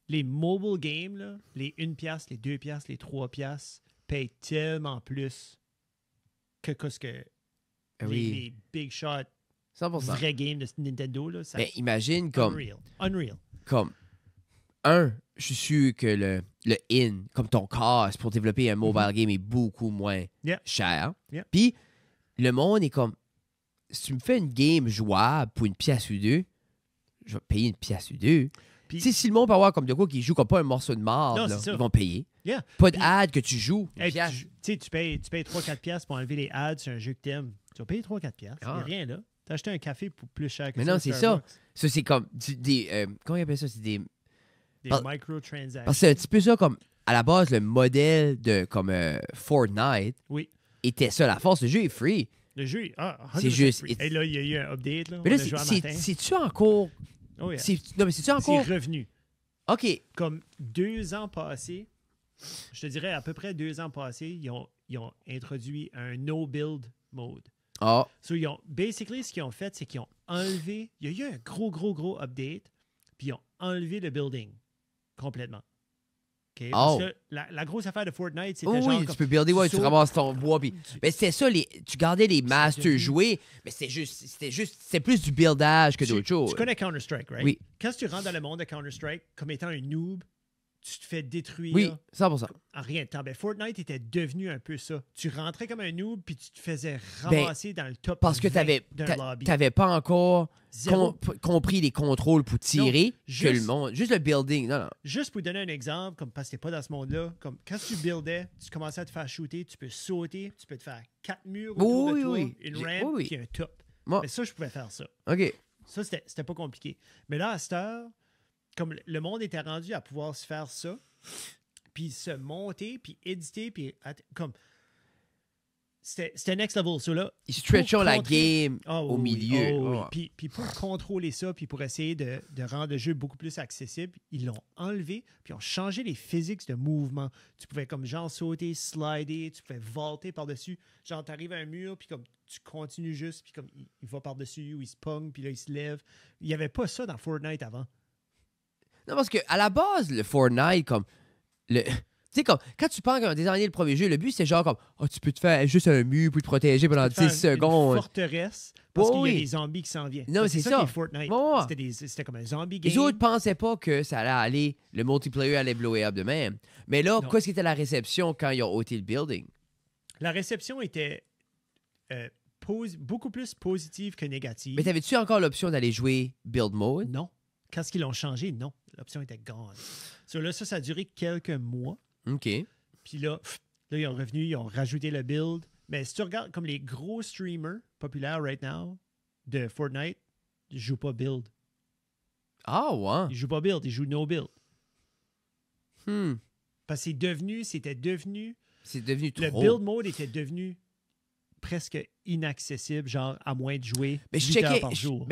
les mobile games, là, les 1$, les 2$, les 3$ payent tellement plus que ce que les big shots 100%. vrais games de Nintendo. Là, ça, mais imagine comme... Unreal. Comme, je suis sûr que le in, comme ton cost pour développer un mobile game est beaucoup moins cher. Yeah. Puis, le monde est comme, si tu me fais une game jouable pour une pièce ou deux, je vais payer une pièce ou deux. Tu sais, si le monde peut avoir comme de quoi qui joue comme pas un morceau de marde, là, ils vont payer. Yeah. Pas de ad que tu joues. Hey, tu payes 3-4$ pour enlever les ads sur un jeu que t'aimes. Tu vas payer 3-4$. Il n'y a rien là. T'as acheté un café pour plus cher que ça. Mais non, c'est ça. Ça, c'est comme des... comment ils appellent ça? C'est des microtransactions. Parce que c'est un petit peu ça comme... À la base, le modèle de comme Fortnite était ça. La force, le jeu est free. Le jeu, c'est juste... Et là, il y a eu un update. Là, mais là, c'est-tu encore... Oh, yeah. Non, mais c'est-tu encore... C'est revenu. OK. Comme 2 ans passés, je te dirais à peu près 2 ans passés, ils ont introduit un no-build mode. Ah. So, basically, ce qu'ils ont fait, c'est qu'ils ont enlevé... Il y a eu un gros update, puis ils ont enlevé le building complètement. Okay? Parce que la grosse affaire de Fortnite, c'était genre... Oui, tu peux builder, tu ramasses ton bois. Puis... Mais c'était ça, tu gardais les masters joués, mais c'était plus du buildage que d'autres choses. Tu connais Counter-Strike, right? Oui. Quand tu rentres dans le monde de Counter-Strike, comme étant un noob, tu te fais détruire. Oui, 100%. En rien de temps. Ben, Fortnite était devenu un peu ça. Tu rentrais comme un noob, puis tu te faisais ramasser dans le top parce que t'avais pas encore compris les contrôles pour tirer que le monde. Juste le building. Non. Juste pour donner un exemple, comme parce que t'es pas dans ce monde-là, comme quand tu buildais, tu commençais à te faire shooter, tu peux sauter, tu peux te faire 4 murs autour de toi, une rampe, puis un top. Mais ça, je pouvais faire ça. OK. Ça, c'était pas compliqué. Mais là, à cette heure, comme le monde était rendu à pouvoir se faire ça, puis se monter, puis éditer, puis comme... C'était next level. So là, ils stretchent la game au milieu. Oui. Puis pour contrôler ça, puis pour essayer de rendre le jeu beaucoup plus accessible, ils l'ont enlevé, puis ils ont changé les physiques de mouvement. Tu pouvais comme genre sauter, slider, tu pouvais volter par-dessus. Genre, t'arrives à un mur, puis comme tu continues juste, puis comme il va par-dessus, ou il se pogne, puis là, il se lève. Il n'y avait pas ça dans Fortnite avant. Non, parce qu'à la base, le Fortnite, comme... Tu sais, comme, quand tu penses qu'on désigné le premier jeu, le but, c'est genre comme, tu peux te faire juste un mur pour te protéger pendant 10 secondes. Une forteresse, parce qu'il y a des zombies qui s'en viennent. Non, c'est ça. Qui est Fortnite. C'était comme un zombie game. Les autres pensaient pas que ça allait aller, le multiplayer allait blower up de même. Mais là, qu'est-ce qui était la réception quand ils ont ôté le building? La réception était beaucoup plus positive que négative. Mais t'avais-tu encore l'option d'aller jouer build mode? Non. Quand ils l'ont changé, non. L'option était gone. Là, ça a duré quelques mois. OK. Puis là, ils ont revenu, ils ont rajouté le build. Mais si tu regardes comme les gros streamers populaires right now de Fortnite, il joue pas build. Ah, ouais. Il joue pas build, il joue no build. Hmm. Parce que c'était devenu... C'est devenu trop. Le build mode était devenu presque inaccessible, genre à moins de jouer Mais 8 heures par jour.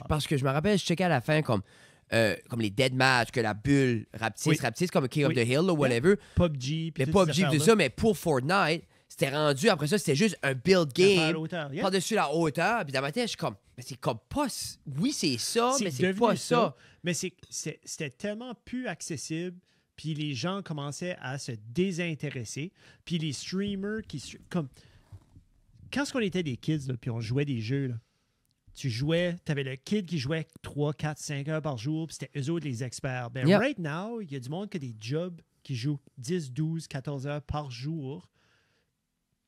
parce que je me rappelle, je checkais à la fin comme les dead match, que la bulle rapetisse comme King of the Hill ou whatever. PUBG. Mais PUBG, tout ça, mais pour Fortnite, c'était rendu, après ça, c'était juste un build game par-dessus la hauteur. Puis dans ma tête, je suis comme, mais c'est comme pas... Oui, c'est ça, mais c'est pas ça. Mais c'était tellement plus accessible, puis les gens commençaient à se désintéresser. Puis les streamers comme... Quand on était des kids, là, puis on jouait des jeux, là, tu avais le kid qui jouait 3, 4, 5 heures par jour, puis c'était eux autres les experts. Ben, right now, il y a du monde qui a des jobs qui jouent 10, 12, 14 heures par jour.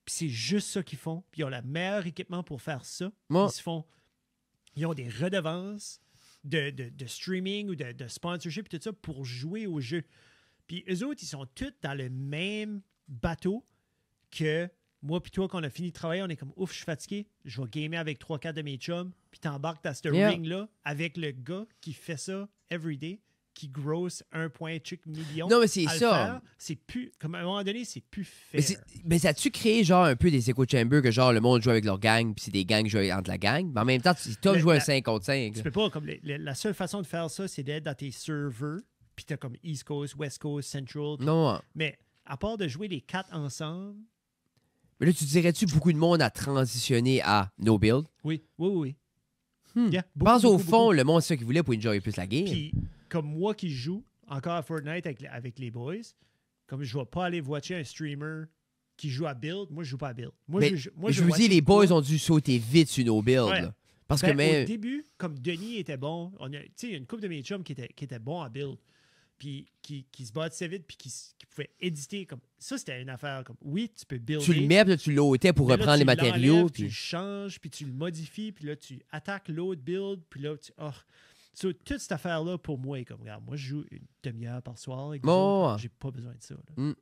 Puis c'est juste ça qu'ils font. Puis ils ont le meilleur équipement pour faire ça. Ils ont des redevances de streaming ou de sponsorship et tout ça pour jouer au jeu. Puis eux autres, ils sont tous dans le même bateau que moi puis toi, quand on a fini de travailler, on est comme, ouf, je suis fatigué, je vais gamer avec 3-4 de mes chums, puis t'embarques dans ce ring-là avec le gars qui fait ça everyday, qui grosse 1,8 million. Non, mais c'est ça. C'est plus, comme à un moment donné, c'est plus fair. Mais ça a-tu créé genre un peu des echo chambers que genre le monde joue avec leur gang, puis c'est des gangs qui jouent entre la gang? Mais en même temps, si toi joues un 5 contre 5. Tu peux pas, comme la seule façon de faire ça, c'est d'être dans tes serveurs, puis t'as comme East Coast, West Coast, Central. Non. Mais à part de jouer les 4 ensemble. Mais là, tu dirais-tu beaucoup de monde a transitionné à no build? Oui. Yeah, pense au fond, le monde, c'est ça qu'il voulait pour enjoyer plus la game. Puis, comme moi qui joue encore à Fortnite avec les boys, comme je ne vais pas aller watcher un streamer qui joue à build, moi, je joue pas à build. Je vous dis, les boys ont dû sauter vite sur nos builds. Ouais. Là. Parce au que début, comme Denis était bon, il y a une couple de mes chums qui étaient bons à build, puis qui se bâtissaient vite, puis qui pouvaient éditer. Comme ça, c'était une affaire comme, oui, tu peux builder. Tu le mets, puis là, tu l'ôtais pour reprendre les matériaux. Puis tu le changes, puis tu le modifies, puis là, tu attaques l'autre build, puis là, toute cette affaire-là, pour moi, est comme, regarde, moi, je joue une demi-heure par soir. J'ai pas besoin de ça. Là.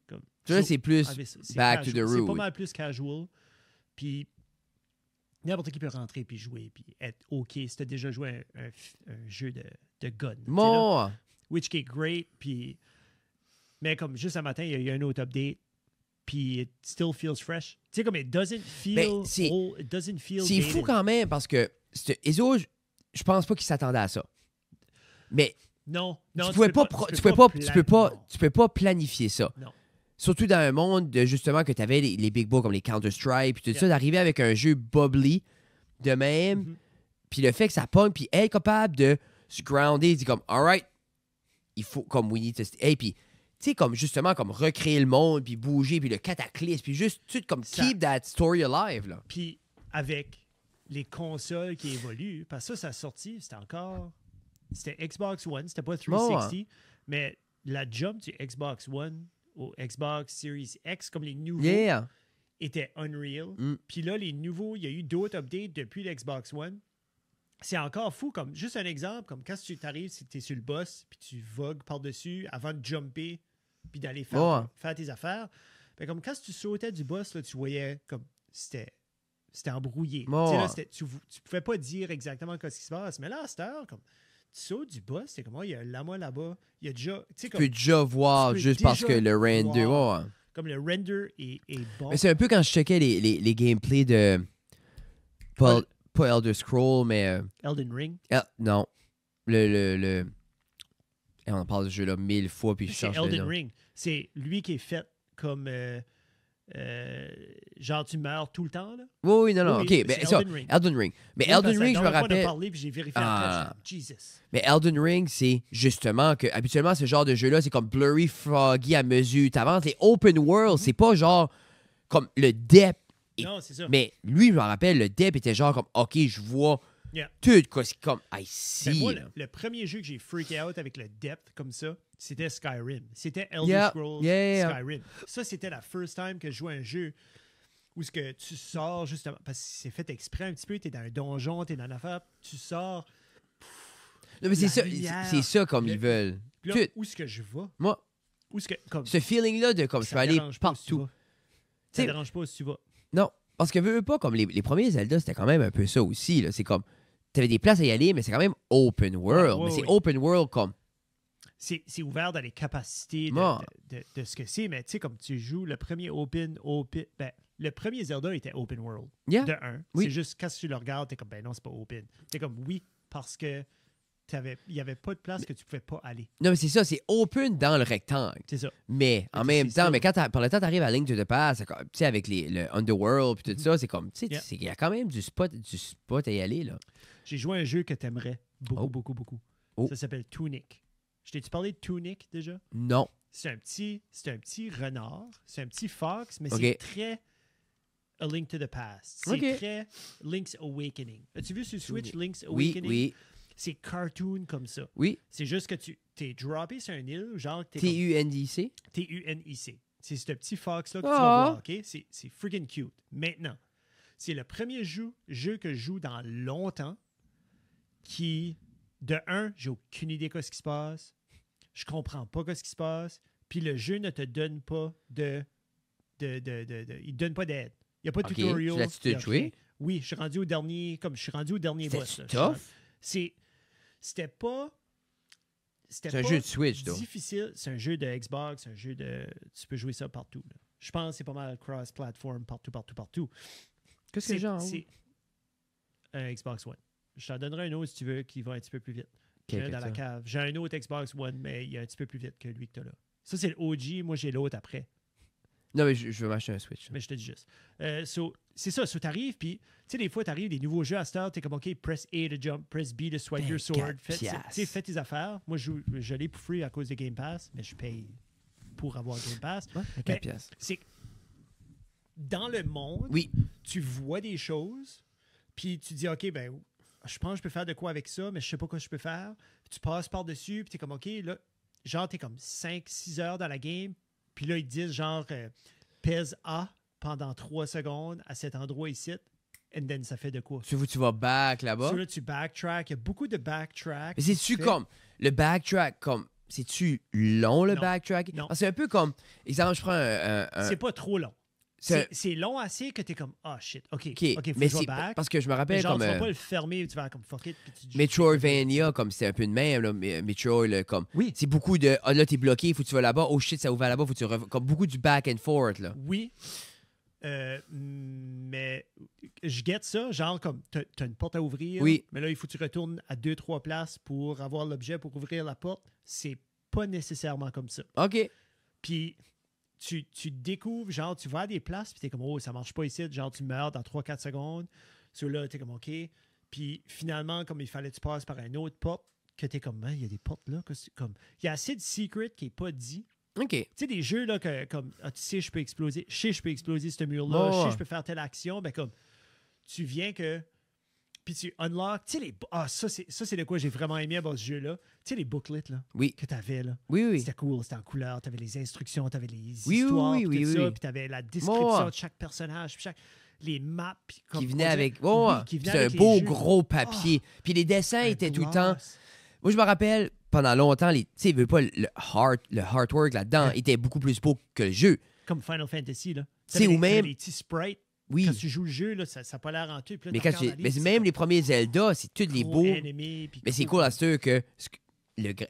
Là, c'est plus back to the root. C'est pas mal plus casual. Puis n'importe qui peut rentrer puis jouer, puis être OK si tu as déjà joué un jeu de gun. Which is great, puis... Mais comme juste un matin, il y a un autre update, puis it still feels fresh. Tu sais, comme it doesn't feel old, it doesn't feel c'est dated. Fou quand même, parce que Ezo, je pense pas qu'il s'attendait à ça. Mais non, tu peux pas planifier ça. Non. Surtout dans un monde de justement que tu avais les big boys comme les Counter-Strike, puis tout ça, d'arriver avec un jeu bubbly de même, puis le fait que ça pogne, puis être capable de se grounder, dit comme, alright, il faut, comme we need to... Hey, puis, tu sais, comme justement, comme recréer le monde, puis bouger, puis le cataclysme, puis juste, tout comme keep that story alive, là. Puis, avec les consoles qui évoluent, parce que ça a sorti, c'était Xbox One, c'était pas 360, mais la jump du Xbox One au Xbox Series X, comme les nouveaux, était unreal. Puis là, les nouveaux, il y a eu d'autres updates depuis l'Xbox One. C'est encore fou, comme juste un exemple, comme quand tu t'arrives, tu es sur le boss, puis tu vogues par-dessus avant de jumper, puis d'aller faire tes affaires. Fait comme quand tu sautais du boss, là, tu voyais comme c'était embrouillé. Là, tu pouvais pas dire exactement ce qui se passe. Mais là, à cette heure, comme tu sautes du boss, c'est comme il y a un lama là-bas. Il y a déjà. Tu peux déjà voir juste parce que le render. Comme le render est bon. Mais c'est un peu quand je checkais les gameplays de. Pas Elder Scroll, mais... Elden Ring? Non. On en parle de ce jeu-là 1000 fois, puis je change de nom. C'est Elden Ring. C'est lui qui est fait comme... genre, tu meurs tout le temps, là? Oui, non. OK, mais ça, Elden Ring. Mais Elden Ring, je me rappelle... On a parlé, puis j'ai vérifié après. Jesus. Mais Elden Ring, c'est justement que... Habituellement, ce genre de jeu-là, c'est comme blurry, froggy à mesure. T'avances les open world. C'est pas genre comme le depth. Non, c'est ça. Mais lui, je me rappelle, le depth était genre comme, OK, je vois tout, quoi. C'est comme, I see. Moi, le premier jeu que j'ai freaké out avec le depth comme ça, c'était Skyrim. C'était Elder Scrolls Skyrim. Ça, c'était la first time que je jouais à un jeu où ce que tu sors justement, parce que c'est fait exprès un petit peu, t'es dans un donjon, t'es dans une affaire, tu sors. Non, mais c'est ça comme ils veulent. Là, où est-ce que je vais? Moi, ce feeling-là de comme je peux aller partout. Ça ne dérange pas si tu vas. Non, parce que veux pas, comme les premiers Zelda, c'était quand même un peu ça aussi. Là. C'est comme, t'avais des places à y aller, mais c'est quand même open world. Ouais, mais c'est oui. open world comme. C'est ouvert dans les capacités Ouais. de ce que c'est, mais tu sais, comme tu joues, le premier ben, le premier Zelda était open world, Yeah. de un. Oui. C'est juste, quand tu le regardes, t'es comme, ben non, c'est pas open. T'es comme, oui, parce que il n'y avait pas de place que tu pouvais pas aller. Non, mais c'est ça, c'est open dans le rectangle. C'est ça. Mais en Mais même c'est temps, ça. mais par le temps, t'arrives à Link to the Past, c'est comme, tu sais, avec le Underworld puis tout ça, c'est comme, tu sais, Yeah. il y a quand même du spot à y aller, là. J'ai joué à un jeu que t'aimerais beaucoup, Oh. beaucoup, beaucoup. Oh. Ça s'appelle Tunic. Je t'ai-tu parlé de Tunic déjà? Non. C'est un petit renard, c'est un petit fox, mais Ok. c'est très A Link to the Past. C'est Ok. très Link's Awakening. As-tu vu sur Switch Link's Oui, Awakening? oui, C'est cartoon comme ça. oui. C'est juste que tu t'es droppé sur une île, genre t'es comme TUNDC. T-U-N-I-C. C'est ce petit fox-là que tu Ah. vas voir, OK? C'est freaking cute. Maintenant, c'est le premier jeu que je joue dans longtemps qui, de un, j'ai aucune idée de ce qui se passe. Je comprends pas ce qui se passe. Puis le jeu ne te donne pas il te donne pas d'aide. Il n'y a pas de Ok, tutorial. tu l'as-tu il y a joué? rien. Oui, je suis rendu au dernier boss. C'était là. tough? C'était pas... C'était C'est un pas jeu de Switch, donc. difficile. C'est un jeu de Xbox, c'est un jeu de... Tu peux jouer ça partout. Là. Je pense que c'est pas mal cross-platform, partout. Qu'est-ce que c'est genre? C'est un Xbox One. Je t'en donnerai un autre si tu veux qui va un petit peu plus vite. Ok, J'ai un fais dans la ça. cave. J'ai un autre Xbox One, mais il est un petit peu plus vite que lui que tu as là. Ça, c'est le OG. Moi, j'ai l'autre après. Non, mais je veux m'acheter un Switch. Mais je te dis juste. C'est ça. So, t'arrives, puis, tu sais, des fois, t'arrives des nouveaux jeux à cette heure, t'es comme, OK, press A to jump, press B to swipe your sword. 24 Tu sais, fais tes affaires. Moi, je l'ai pour free à cause de Game Pass, mais je paye pour avoir Game Pass. Ouais, Mais 4 piastres. c'est que dans le monde, Oui. tu vois des choses, puis tu dis, OK, ben, je pense que je peux faire de quoi avec ça, mais je sais pas quoi je peux faire. Puis tu passes par-dessus, puis t'es comme, OK, là, genre, t'es comme 5-6 heures dans la game, puis là, ils te disent, genre, pèse A pendant 3 secondes à cet endroit ici, and then ça fait de quoi? Tu vas back là-bas. So, là, tu backtrack. Il y a beaucoup de backtrack. Mais c'est-tu Fait- comme le backtrack, comme. C'est-tu long le Non. backtrack? Non. Parce que c'est un peu comme. Exemple, je prends un. C'est pas trop long. c'est- C'est long assez que t'es comme, ah, shit, OK, Ok, faut mais que je c'est vais back. parce que je me Mais rappelle genre, comme tu vas pas le fermer, tu vas comme fuck it. Puis tu Metroidvania, comme c'était un peu de même, là, Metroid, là, comme Oui. c'est beaucoup de ah là t'es bloqué, faut que tu vas là-bas, oh shit ça ouvre là-bas, faut que tu comme beaucoup du back and forth là. Oui, mais je guette ça, genre comme t'as une porte à ouvrir, Oui. mais là il faut que tu retournes à 2-3 places pour avoir l'objet pour ouvrir la porte. C'est pas nécessairement comme ça. Ok. Puis tu découvres, genre tu vas à des places, puis t'es comme oh ça marche pas ici, genre tu meurs dans 3-4 secondes. Sur là t'es comme ok. Puis finalement comme il fallait que tu passes par une autre porte, que t'es comme il y a des portes là, comme il y a assez de secret qui est pas dit. Ok. Tu sais, des jeux là, comme tu sais, je peux exploser ce mur-là, Ouais, je sais, ouais. je peux faire telle action, ben comme tu viens que. Puis tu unlock, tu sais, ça, c'est de quoi j'ai vraiment aimé à ce jeu-là. Tu sais, les booklets là, Oui. que tu avais là. Oui, oui. C'était cool, c'était en couleur, tu avais les instructions, tu avais les Oui, histoires, oui, puis oui, tout oui, ça, oui. puis tu avais la description Ouais. de chaque personnage, puis les maps. Puis Qui comme venait on dirait- avec. oui, Ouais, qui venait c'était un avec les beau jeux. gros papier. Puis les dessins Un étaient tout le temps. gloss. Moi, je me rappelle, pendant longtemps, tu sais, veux pas le artwork là-dedans Ouais. était beaucoup plus beau que le jeu. Comme Final Fantasy, là. C'est T'avais ou les- t'avais même- les petits sprites. Oui. Quand tu joues le jeu, là, ça n'a pas l'air en tout. Puis là, Mais, tu quand regardes la mais liste, même c'est les premiers Zelda, c'est tous les gros beaux. ennemis, puis Mais c'est gros- cool à sûr que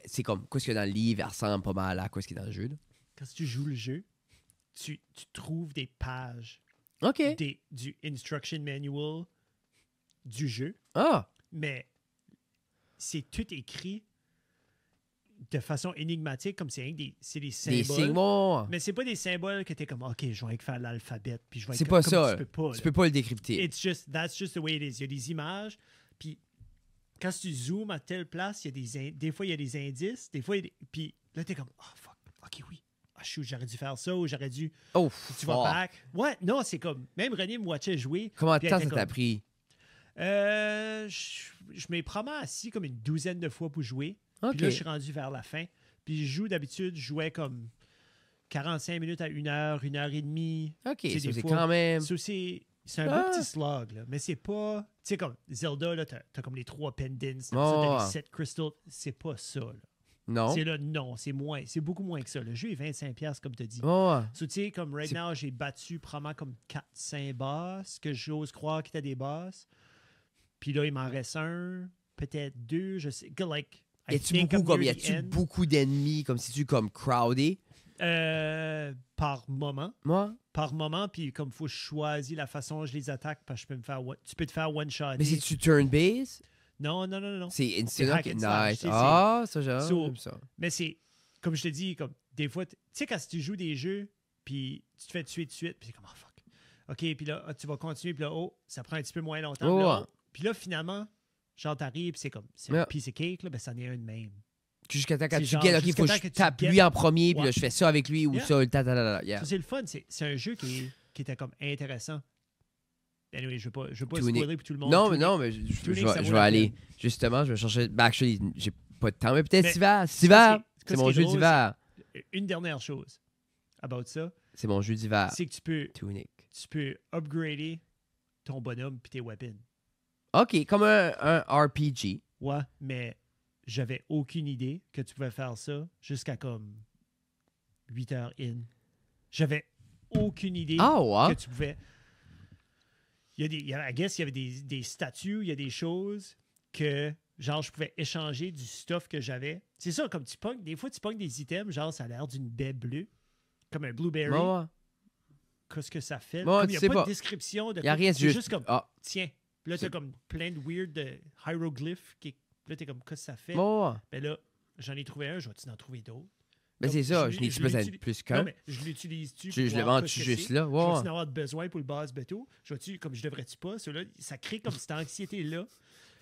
c'est comme quoi ce qu'il y a dans le livre, elle ressemble pas mal à quoi ce qu'il y a dans le jeu. Là. Quand tu joues le jeu, tu trouves des pages OK. du instruction manual du jeu, Ah, mais c'est tout écrit de façon énigmatique, comme c'est des symboles. des signes. Ouais. Mais c'est pas des symboles que t'es comme, OK, je vais faire l'alphabet, puis je vais C'est être pas comme ça. Tu peux pas. Tu là. peux pas le décrypter. That's just the way it is. Il y a des images, puis quand tu zoomes à telle place, il y a des fois, il y a des indices, des fois, puis là, t'es comme, oh, fuck, OK, oui. Ah, shoot, j'aurais dû faire ça, ou j'aurais dû... Oh, Tu vas back. Ouais, non, c'est comme... Même René me watchait jouer. Comment de puis elle temps était ça t'a comme, pris? Je m'ai probablement assis comme une douzaine de fois pour jouer. OK. Puis là, je suis rendu vers la fin. Puis je joue d'habitude, je jouais comme 45 minutes à 1 heure, 1 heure et demie. OK, c'est ça, des c'est fois- quand même... Ça, c'est un Ah. beau petit slog, là. Mais c'est pas... Tu sais, comme Zelda, là, t'as comme les 3 pendants, Oh. t'as les 7 crystals. C'est pas ça, là. Non. C'est là, non, c'est moins. C'est beaucoup moins que ça. Le jeu est 25$, comme tu as dit. Ouais. So, tu sais, comme right C'est- now, j'ai battu probablement comme 4-5 boss, que j'ose croire qu'il y a des boss. Puis là, il m'en reste un, peut-être deux, je sais. Like, Y a-tu beaucoup d'ennemis, comme si tu comme crowded? Par moment. Moi? Par moment, puis comme il faut choisir la façon dont je les attaque, parce que tu peux te faire one-shot. Mais c'est-tu turn-based? Non. C'est C'est hack instant. and slash, Nice. tu sais, Ah, ça, j'aime So- ça. Mais c'est, comme je te dis, comme des fois, tu sais, quand tu joues des jeux, puis tu te fais tuer de suite, puis c'est comme, oh fuck. OK, puis là, tu vas continuer, puis là, ça prend un petit peu moins longtemps. Oh, puis, là, ouais. puis là, finalement, genre, t'arrives, puis c'est comme, c'est Yeah. un piece of cake, là, ben, c'en est un de même. Jusqu'à temps que C'est tu genre, gagnes, OK, il jusqu'à faut temps que je que tu tape get- lui en premier, puis Ouais. là, je fais ça avec lui, ou Yeah. ça, yeah. Ça, c'est le fun. C'est un jeu qui était comme intéressant. Anyway, je veux pas Tunic. spoiler pour tout le monde. Non, Tunic. mais Tunic, je ça vais, vaut je vais la aller. peine. Justement, je vais chercher. Ben, actually, j'ai pas de temps, mais peut-être Mais cet hiver. Cet c'est hiver, ce c'est qui mon est jeu drôle, d'hiver. Une dernière chose about ça, C'est mon jeu d'hiver. c'est que Tunic. tu peux upgrader ton bonhomme puis tes weapons. OK, comme un RPG. Ouais, mais j'avais aucune idée que tu pouvais faire ça jusqu'à comme 8 heures in. J'avais aucune idée Ah, ouais. que tu pouvais. I guess, il y avait des statues, il y a des choses que, genre, je pouvais échanger du stuff que j'avais. C'est ça, comme des fois, tu pognes des items, genre, ça a l'air d'une baie bleue, comme un blueberry. Ouais. Qu'est-ce que ça fait? Ouais, Comme tu il n'y a sais pas pas. de description. Il n'y a rien, c'est juste comme, Ah, tiens. Puis là, C'est- t'as comme plein de weird hieroglyphes. Là, t'es comme, qu'est-ce que ça fait? ouais. Ben là, j'en ai trouvé un, je vais-tu en trouver d'autres? Ben, c'est Comme, ça, je je n'ai je plus l'utilise- plus Non, qu'un. mais je l'utilise-tu? Je pour le voir vends qu'est-ce que juste c'est? là. Je Ouais. vais-tu en avoir besoin pour le base bateau? Comme je devrais-tu pas? Ceux-là, ça crée comme cette anxiété-là.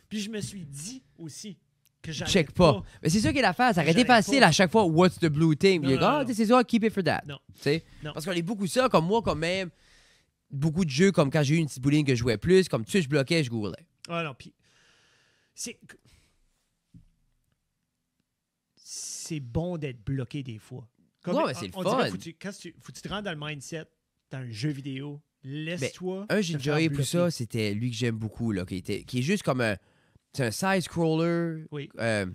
Puis je me suis dit aussi que j'allais Check pas. Mais c'est ça qui est l'affaire. Ça aurait été J'arrête facile pas. à chaque fois. What's the blue thing? Non, Puis, non, ah, non. c'est ça, keep it for that. Non. Tu sais? Non. Parce qu'on est beaucoup ça, comme moi, comme même. Beaucoup de jeux, comme quand j'ai eu une petite bowling que je jouais plus, comme tu sais, je bloquais, je googlais. Ah non, puis c'est bon d'être bloqué des fois. Ouais, mais c'est le on dirait, fun. faut que tu te rendes dans le mindset dans un jeu vidéo. Laisse-toi. Un, j'ai te déjà faire eu plus ça, bloquer. c'était lui que j'aime beaucoup, là, qui est juste comme un. C'est un side-scroller. Oui. euh,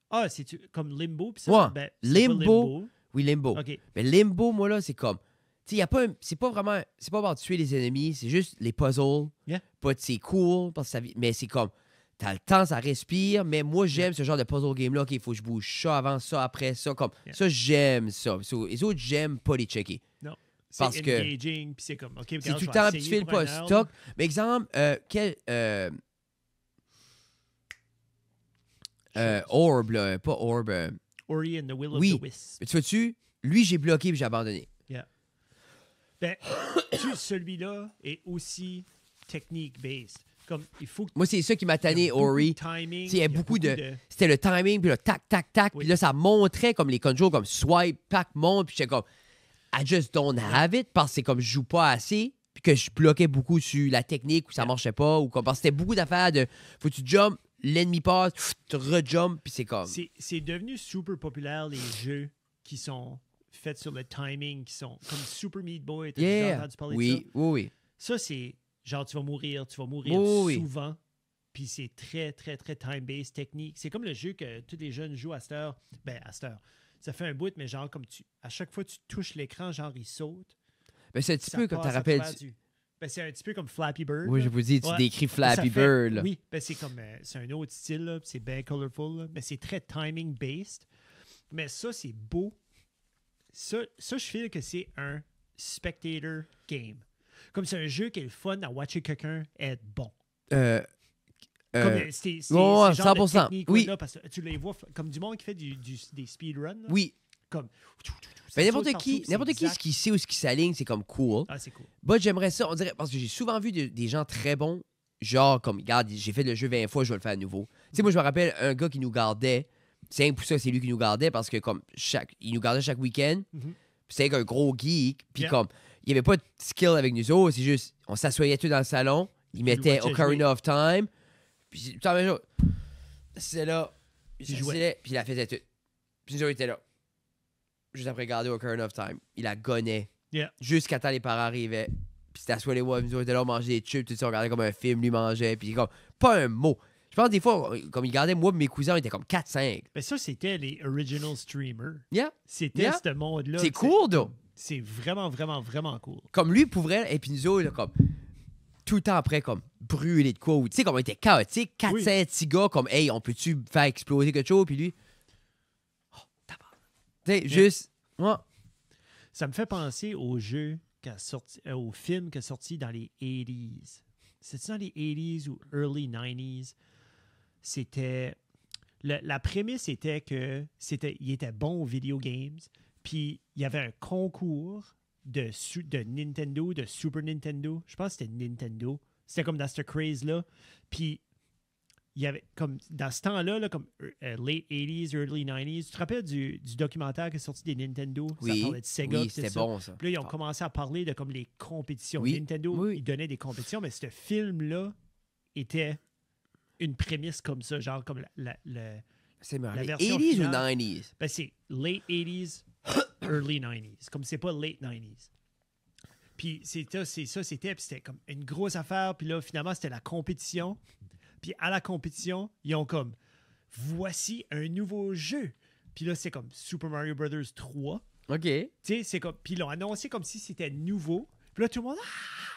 Ah, c'est comme Limbo. Puis ça, Ouais, ben, c'est pas Limbo. oui, Limbo. OK. Mais Limbo, moi, là, c'est comme. Tu sais, y a pas c'est pas vraiment. C'est pas about tuer les ennemis, c'est juste les puzzles. Yeah. Pas c'est cool, parce que mais c'est comme. T'as le temps, ça respire, mais moi, j'aime ce genre de puzzle game-là. OK, il faut que je bouge ça avant, ça après, ça. Comme, Yeah. ça, j'aime ça. Les autres, j'aime pas les checker. C'est Parce que engaging, puis c'est comme, OK, C'est regarde, tout je le vais temps, tu essayer files pour pas une heure, stock. là. Mais exemple, Orb, là, pas Orb. Ori and the Will Oui. of the Wisp. Mais tu vois-tu, lui, j'ai bloqué puis j'ai abandonné. Ben, celui-là est aussi technique-based. Comme, il faut que Moi, c'est ça qui m'a il y a tanné, beaucoup Ori. de timing, Tu sais, il y a beaucoup de. de... C'était le timing, puis le tac, tac, tac. Oui. Puis là, ça montrait comme les controls, comme swipe, pack, monte. Puis j'étais comme, I just don't have it, parce que c'est comme je joue pas assez. Puis que je bloquais beaucoup sur la technique, où ça marchait pas. Ou comme, parce que c'était beaucoup d'affaires de. Faut que tu jump, l'ennemi passe, tu rejump, puis c'est comme. C'est devenu super populaire, les jeux qui sont faits sur le timing, qui sont comme Super Meat Boy. T'as déjà Yeah. entendu parler de Oui, oui. ça? Ça, c'est genre, tu vas mourir Oui. souvent. Puis c'est très, très, très time-based, technique. C'est comme le jeu que tous les jeunes jouent à cette heure. Ben, à cette heure. Ça fait un bout, mais genre, comme à chaque fois que tu touches l'écran, genre, il saute. Mais c'est un petit Ça peu comme, passe tu à rappelles. travers Ben, c'est un petit peu comme Flappy Bird. Oui, là. je vous dis, tu Ouais. décris Ça Flappy fait- Bird. Là. Oui, ben c'est comme c'est un autre style, là, puis c'est bien colorful, là, mais c'est très timing based. Mais ça, c'est beau. Ça, je feel que c'est un spectator game. Comme c'est un jeu qui est le fun à watcher quelqu'un être bon. Comme c'est ouais, genre de 100%, technique, oui. là, parce que tu les vois comme du monde qui fait des speedruns. là, Oui. Comme. Mais ça n'importe saute qui, partout, c'est n'importe qui, exact. ce qui sait ou ce qui s'aligne, c'est comme cool. Ah, c'est cool. Moi, j'aimerais ça, on dirait, parce que j'ai souvent vu des gens très bons, genre, comme, regarde, j'ai fait le jeu 20 fois, je vais le faire à nouveau. Tu sais, moi, je me rappelle un gars qui nous gardait, c'est pour ça, c'est lui qui nous gardait, parce que, comme, il nous gardait chaque week-end, Mhm. puis c'était un gros geek, puis Yeah. comme, il n'y avait pas de skill avec nous autres, c'est juste, on s'assoyait tous dans le salon, il mettait watchait Ocarina jouer. of Time, puis tout le temps, c'est là, Il il jouait. jouait, puis il la faisait tout. Puis nous autres, il était là. Juste après regarder Ocarina of Time, il la gonnait. Yeah. Jusqu'à temps les parents arrivaient. Puis c'était assis les voix, nous autres étaient là, on mangeait des chips, tout ça, on regardait comme un film, lui mangeait, puis comme, pas un mot. Je pense des fois, comme il gardait, moi et mes cousins, on était comme 4-5. Ben ça, c'était les original streamers. Yeah. C'était Yeah. ce monde-là. C'est tu sais. cool, though. C'est vraiment, vraiment, vraiment cool. Comme lui, pour vrai, et puis nous autres, là, comme, tout le temps après, comme, brûler de quoi. Tu sais, comme, on était chaotique. 400 petits gars, comme, hey, on peut-tu faire exploser quelque chose? Puis lui, oh, tabarnak. Tu sais, juste, ouais. Ça me fait penser au jeu au film qui est sorti dans les 80s. C'était dans les 80s ou early 90s. C'était... La prémisse était que il était bon aux video games, puis il y avait un concours de Nintendo, de Super Nintendo. Je pense que c'était Nintendo. C'était comme dans ce craze-là. Puis il y avait comme dans ce temps-là, là, comme late 80s, early 90s, tu te rappelles du documentaire qui est sorti des Nintendo? Oui, ça parlait de Sega. oui, c'était bon, ça. Puis là, ils ont commencé à parler de comme les compétitions. Oui, Nintendo, oui. ils donnaient des compétitions, mais ce film-là était une prémisse comme ça, genre comme C'est marrant. la Les version 80s finale. ou 90s? Ben, c'est late 80s, early 90s. Comme c'est pas late 90s. Puis c'était comme une grosse affaire. Puis là, finalement, c'était la compétition. Puis à la compétition, ils ont comme, voici un nouveau jeu. Puis là, c'est comme Super Mario Bros. 3. OK. Tu sais, c'est comme, puis ils l'ont annoncé comme si c'était nouveau. Puis là, tout le monde,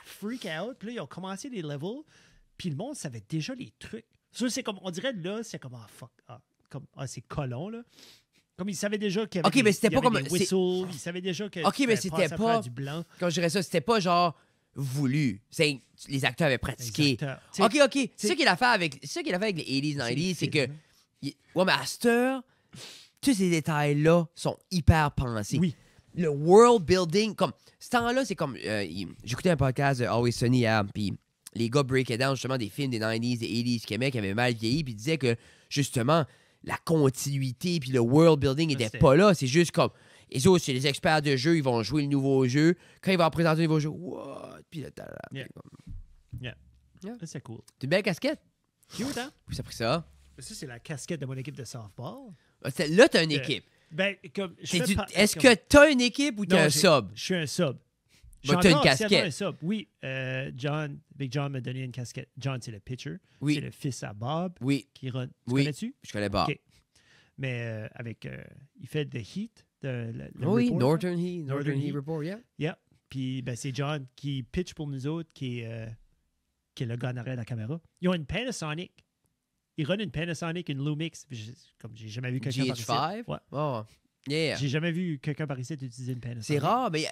freak out. Puis là, ils ont commencé les levels. Puis le monde savait déjà les trucs. Ça, c'est comme, on dirait là, c'est comme, fuck. C'est colon, là. Comme ils savaient déjà qu'il y avait OK, mais c'était pas comme... des whistles. Ils savaient déjà que OK, mais c'était pas... du blanc. Quand je dirais ça, c'était pas genre voulu. Les acteurs avaient pratiqué. OK. C'est ça qu'il a fait avec les 80s, 90s, c'est que... Ouais, mais à cette heure, tous ces détails-là sont hyper pensés. Oui. Le world building, comme... Ce temps-là, c'est comme... J'écoutais un podcast de Always Sunny hier, puis les gars breakaient down justement des films des 90s, des 80s qui avaient mal vieilli, puis ils disaient que, justement, la continuité puis le world building n'était pas là. C'est juste comme... Les autres, c'est les experts de jeu, ils vont jouer le nouveau jeu. Quand ils vont présenter le nouveau jeu, what? Puis là, Yeah. C'est cool. C'est une belle casquette. Cute, hein? Puis ça a pris ça. Ça, c'est la casquette de mon équipe de softball. Là, t'as une équipe. Ben, comme... Est-ce que t'as une équipe ou t'as un sub? Je suis un sub. Bah, t'as une casquette. Un sub. Oui, Big John m'a donné une casquette. John, c'est le pitcher. Oui. C'est le fils à Bob. Oui. Qui run. Tu Oui. connais-tu? Je connais pas. OK. Mais il fait The Heat. Le Oui, report, Northern Heat Report, yeah. Yeah. Puis ben, c'est John qui pitch pour nous autres, qui est le gars en arrière de la caméra. Ils ont une Panasonic. Ils runnent une Panasonic, une Lumix. Comme j'ai jamais vu quelqu'un par ici. GH5? Ouais. Oh, yeah. J'ai jamais vu quelqu'un par ici utiliser une Panasonic. C'est rare, mais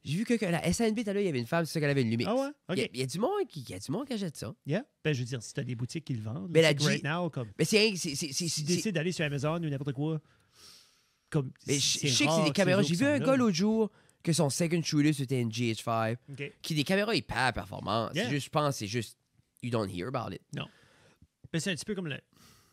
j'ai vu que la SNB, tout à l'heure, il y avait une femme, c'est ça qu'elle avait une Lumix. Ah ouais? OK. Il y a du monde qui achète ça. Yeah. Ben, je veux dire, si t'as des boutiques qui le vendent, Mais la c'est Right Now, comme... Mais Si tu décides d'aller sur Amazon ou n'importe quoi, comme... Mais je sais que c'est des caméras. J'ai vu un gars l'autre jour que son second shooter, c'était une GH5, qui est des caméras hyper performantes. Yeah. Je pense c'est juste... You don't hear about it. Non. Ben, c'est un petit peu comme le...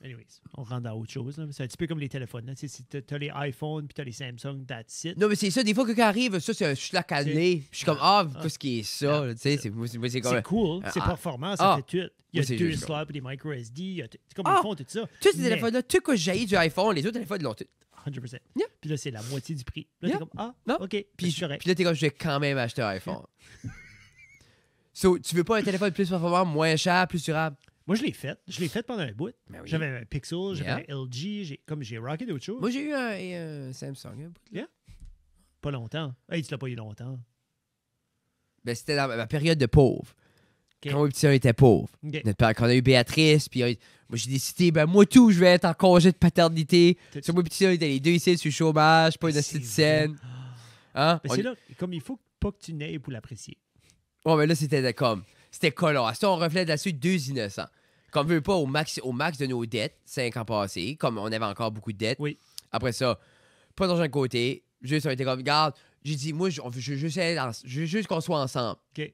Anyways, on rentre dans autre chose. Là. C'est un petit peu comme les téléphones. Là. Si t'as les iPhones puis t'as les Samsung, that's it. Non, mais c'est ça. Des fois, quelqu'un arrive, ça, c'est un schlack à nez. Je suis comme, qu'est-ce qui est ça? Tu sais, c'est comme... C'est cool, c'est performant, ça fait tout. Il y a c'est 2 juste slots et des micro SD. C'est comme ils font tout ça. Tous ces téléphones-là, tout que j'ai du iPhone, les autres téléphones l'ont tout. 100%. Yeah. Puis là, c'est la moitié du prix. Là, t'es comme, non. OK, Puis correct. là, t'es comme, je vais quand même acheter un iPhone. So, tu veux pas un téléphone plus performant, moins cher, plus durable? Moi, je l'ai fait. Je l'ai fait pendant un bout. Ben oui. J'avais un Pixel, j'avais un LG, j'ai rocké d'autres choses. Moi, j'ai eu un Samsung. Un bout, Yeah. Pas longtemps. Hey, tu l'as pas eu longtemps. Ben, c'était dans ma période de pauvre. Okay. Quand mon petit était pauvre. Okay. Notre père, quand on a eu Béatrice, puis moi, j'ai décidé, ben, moi, tout, je vais être en congé de paternité. Sur mon petit, on était les deux ici sur le chômage, pas une petite scène. Hein? Ben, c'est là, comme il faut pas que tu n'aies pour l'apprécier. Ouais, mais là, c'était collant. À ça, on reflète là-dessus 2 innocents. Comme on veut pas au max de nos dettes, 5 ans passés, comme on avait encore beaucoup de dettes. Oui. Après ça, pas d'argent de côté. Juste, on était comme, regarde, j'ai dit, moi, je veux juste qu'on soit ensemble. OK.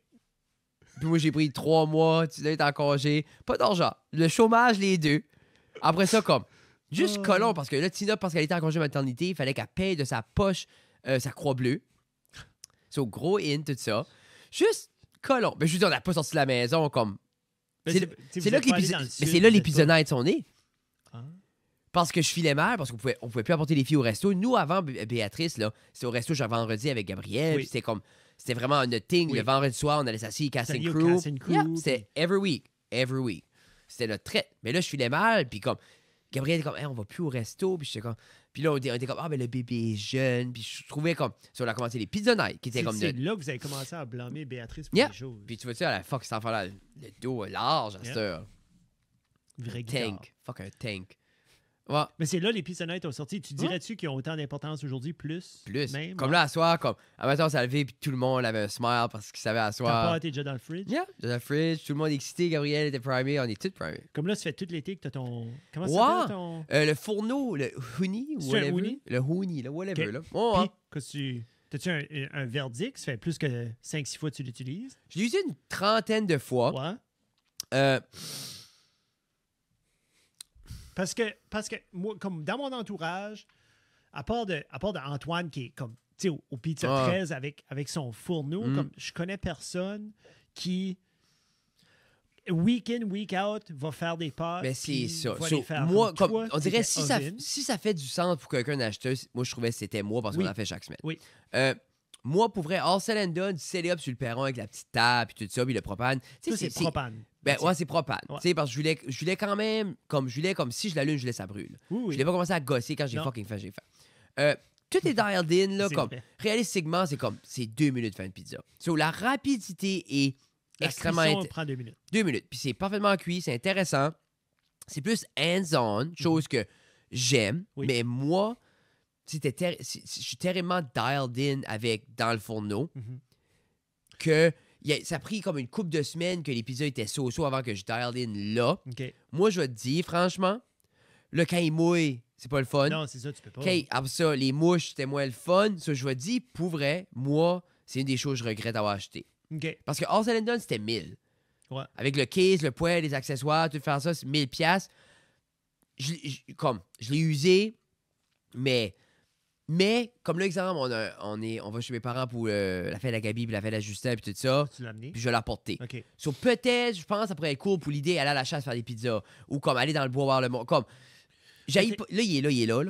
Puis moi, j'ai pris 3 mois, tu dois être en congé. Pas d'argent. Le chômage, les deux. Après ça, comme, juste colon, parce que là, Tina, parce qu'elle était en congé maternité, il fallait qu'elle paye de sa poche sa croix bleue. C'est au gros in, tout ça. Juste colon. Ben, je veux dire, on n'a pas sorti de la maison, comme... C'est là que l'épisonite sont nés. Ah. Parce que je filais mal, parce qu'on pouvait plus apporter les filles au resto. Nous, avant, Béatrice, là, c'était au resto chaque vendredi avec Gabriel. Oui. C'était vraiment notre thing. Oui. Le vendredi soir, on allait s'asseoir Casting au Crew. Casting Crew, Yeah, c'était every week. C'était notre traite. Mais là, je filais mal, puis comme... Gabriel était comme, hey, on va plus au resto. Puis j'étais comme... Puis là, on était comme, ah, ben le bébé est jeune. Puis je trouvais comme, si on a commencé les Pizza Night, qui étaient comme C'est là que vous avez commencé à blâmer Béatrice pour Yeah. les choses. Puis tu vois, tu sais, à la fuck, cet enfant-là, le dos est large à Yeah. cette heure. Vrai guitare. Tank. Fuck un tank. Ouais. Mais c'est là les Pizza Night ont sorti. Tu dirais-tu qu'ils ont autant d'importance aujourd'hui, plus? Plus. Même, Comme ouais. là, à soir, comme, à matin, on s'est levé, puis tout le monde avait un smile parce qu'il savait à Ta soir. pâte est déjà dans le fridge. Yeah, dans la fridge, tout le monde est excité, Gabriel était primé, on est tous primés. Comme là, ça fait tout l'été que t'as ton... Comment ça Wow. s'appelle ton... Le fourneau, le houni, ou C'est un whatever. houni? Le houni, là, whatever, Ok. là. Oh, hein. Puis, t'as-tu un verdict? Ça fait plus que 5-6 fois que tu l'utilises? Je l'ai usé une trentaine de fois. Ouais. Euh, Parce que moi, comme dans mon entourage, à part de Antoine qui est comme, tu sais, au Pizza Ah. 13 avec son fourneau, Mm. comme je connais personne qui, week in, week out, va faire des pâtes. ben, c'est puis ça. va So, les faire moi, comme, toi, on dirait, c'était oven. si ça fait du sens pour quelqu'un d'acheter, moi, je trouvais que c'était moi parce qu'on Oui. en fait chaque semaine. Oui. Moi, pour vrai, all said and done, du set-up sur le perron avec la petite table et tout ça, puis le propane. Tu Toi, sais, c'est propane. Ben, ouais, c'est propane. Ouais. Tu sais, parce que je voulais quand même, comme si je l'allume, je laisse ça brûle. Oui, Je oui. l'ai pas commencé à gosser quand j'ai Non. fucking fait, tout est dialed in, là, C'est comme, vrai. réalistiquement, c'est 2 minutes de faire une pizza. So, la rapidité est La extrêmement... cuisson prend 2 minutes. 2 minutes. Puis c'est parfaitement cuit, c'est intéressant. C'est plus hands-on, chose que j'aime. Oui. Mais moi, je suis terriblement dialed in avec dans le fourneau Mhm. que ça a pris comme une couple de semaines que l'épisode était so-so avant que je dialed in là. OK. Moi, je vais te dire, franchement, là, quand il mouille, c'est pas le fun. Non, c'est ça, tu peux pas. Quand, après ça, les mouches, c'était moins le fun. Ça, je vais te dire, pour vrai, moi, c'est une des choses que je regrette d'avoir acheté. OK. Parce que All Said and Done, c'était 1000. Ouais. Avec le case, le poêle, les accessoires, tout faire ça, c'est 1000 pièces. Je l'ai usé, mais comme l'exemple, on va chez mes parents pour la fête à Gabi, puis la fête à Justin, puis tout ça, Tu l'as amené? puis je vais l'apporter. OK. So, peut-être, je pense, ça pourrait être cool pour l'idée d'aller à la chasse faire des pizzas, ou comme aller dans le bois voir le monde. Comme, Mais là, il est là.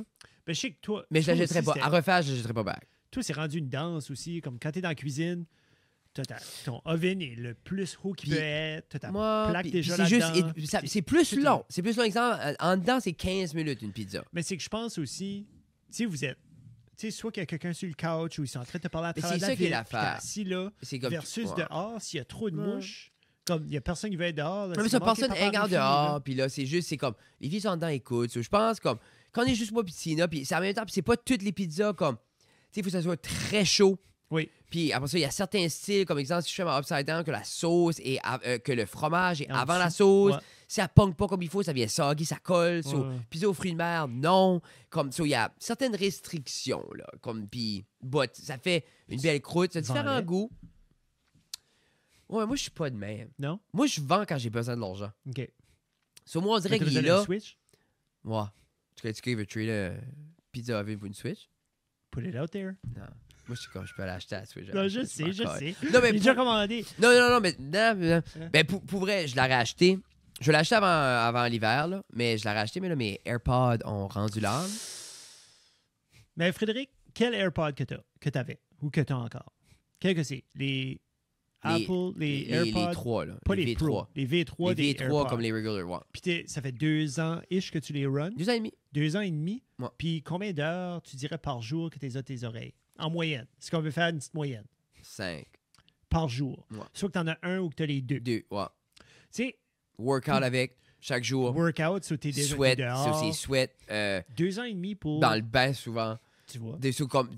Ben, je sais que toi... Mais je toi la jetterai aussi, pas. c'était- À refaire, je la jetterai pas back. Toi, c'est rendu une danse aussi. Comme quand t'es dans la cuisine, t'as ton oven est le plus haut qu'il Puis, peut être. T'as ta Moi, plaque puis déjà c'est juste, là-dedans. c'est plus tout long. C'est plus long, exemple, en dedans, c'est 15 minutes, une pizza. Mais c'est que je pense aussi, tu sais, vous êtes... Tu sais, soit qu'il y a quelqu'un sur le couch ou ils sont en train de te parler à Mais travers c'est la ça qui est vitre, puis t'es l'affaire. assis là, C'est comme versus ouais. dehors, s'il y a trop de Ouais. mouches, comme il y a personne qui veut être dehors. Là, Non, mais c'est ça, comme, OK, personne papa, regarde on est fini, dehors, là. puis là, c'est juste, c'est comme, les filles sont dedans, écoutent. So, je pense, comme, quand on est juste moi puis Tina, puis c'est en même temps, puis c'est pas toutes les pizzas, comme, tu sais, il faut que ça soit très chaud. Oui. Puis après ça, il y a certains styles, comme exemple, si je fais ma upside down, que la sauce est, que le fromage est En avant la dessous. sauce. Ouais. Si ça pong pas comme il faut, ça vient soggy, ça colle. So, Ouais. pizza aux fruits de mer, non. Comme, so, il y a certaines restrictions, là. Comme, puis, but, ça fait une belle croûte, ça a différents Vendais. goûts. Ouais, moi, je suis pas de même. Non? Moi, je vends quand j'ai besoin de l'argent. OK. So, moi, on dirait T'as qu'il est besoin d'un là. Switch? Ouais. Tu veux trader pizza oven pour une Switch? Put it out there. Non. Moi, je suis comme, je peux l'acheter à la Switch. Non, je sais. Non, mais J'ai déjà commandé. Non, mais non. Ben, pour vrai, je l'aurais acheté. Je l'ai acheté avant l'hiver, là. Mais je l'aurais acheté, mais là, mes AirPods ont rendu l'âme. Mais Frédéric, quel AirPod que t'avais ou que t'as encore? Quel que c'est? Les Apple, les AirPods? Les 3, là. Pas les les V3. Pro. Les V3 Les des V3 AirPods. comme les regular, ouais. Puis ça fait 2 ans-ish que tu les runs. 2 ans et demi. 2 ans et demi. Ouais. Puis combien d'heures, tu dirais, par jour que tu as tes oreilles? En moyenne. Est-ce qu'on veut faire une petite moyenne? 5. Par jour. Ouais. Soit que tu en as un ou que tu as les deux. 2, ouais. Tu sais, Workout avec, chaque jour. workout, soit tu es déjà Sweat, dehors. ça c'est sweat. 2 ans et demi pour... Dans le bain, souvent. Tu vois? Des sous comme,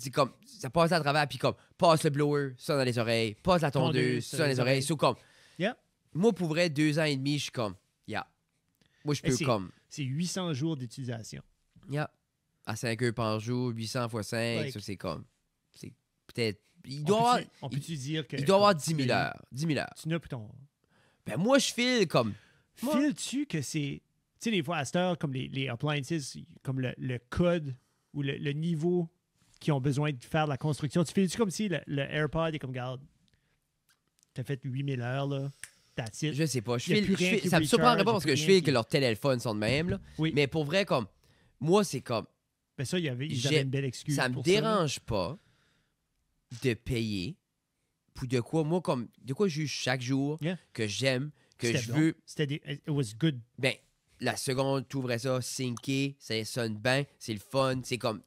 ça passe à travers, puis comme, passe le blower, ça dans les oreilles, passe la tondeuse, ça dans les oreilles. So, comme, Yeah. moi, pour vrai, 2 ans et demi, je suis comme, yeah. Moi, je Mais peux comme, C'est 800 jours d'utilisation. yeah. À 5 heures par jour, 800 x 5, Like- ça c'est comme, c'est peut-être, On peut-tu dire que... il doit avoir comme 10 000 tu heures. 10 000 heures. Tu n'as plus ton... Ben, moi, je file comme, moi- Files-tu que c'est... Tu sais, des fois, à cette heure, comme les appliances, comme le code ou le niveau qui ont besoin de faire de la construction, tu files-tu comme si le AirPod est comme, regarde, t'as fait 8000 heures, là, that's it. je sais pas, Y a plus rien qui ça me surprendrait recharge, pas parce y a que plus je rien file qui- que leurs téléphones sont de même, là. Oui. Mais pour vrai, comme, moi, c'est comme, Ben ça, ils avaient J'ai- une belle excuse ça me pour dérange pas de payer pour de quoi, moi, comme, de quoi je juge chaque jour, Yeah. que j'aime, que C'était je bon. veux. C'était it was good. Ben, la seconde, tu ouvrais ça, synké, ça sonne bien, c'est le fun, c'est comme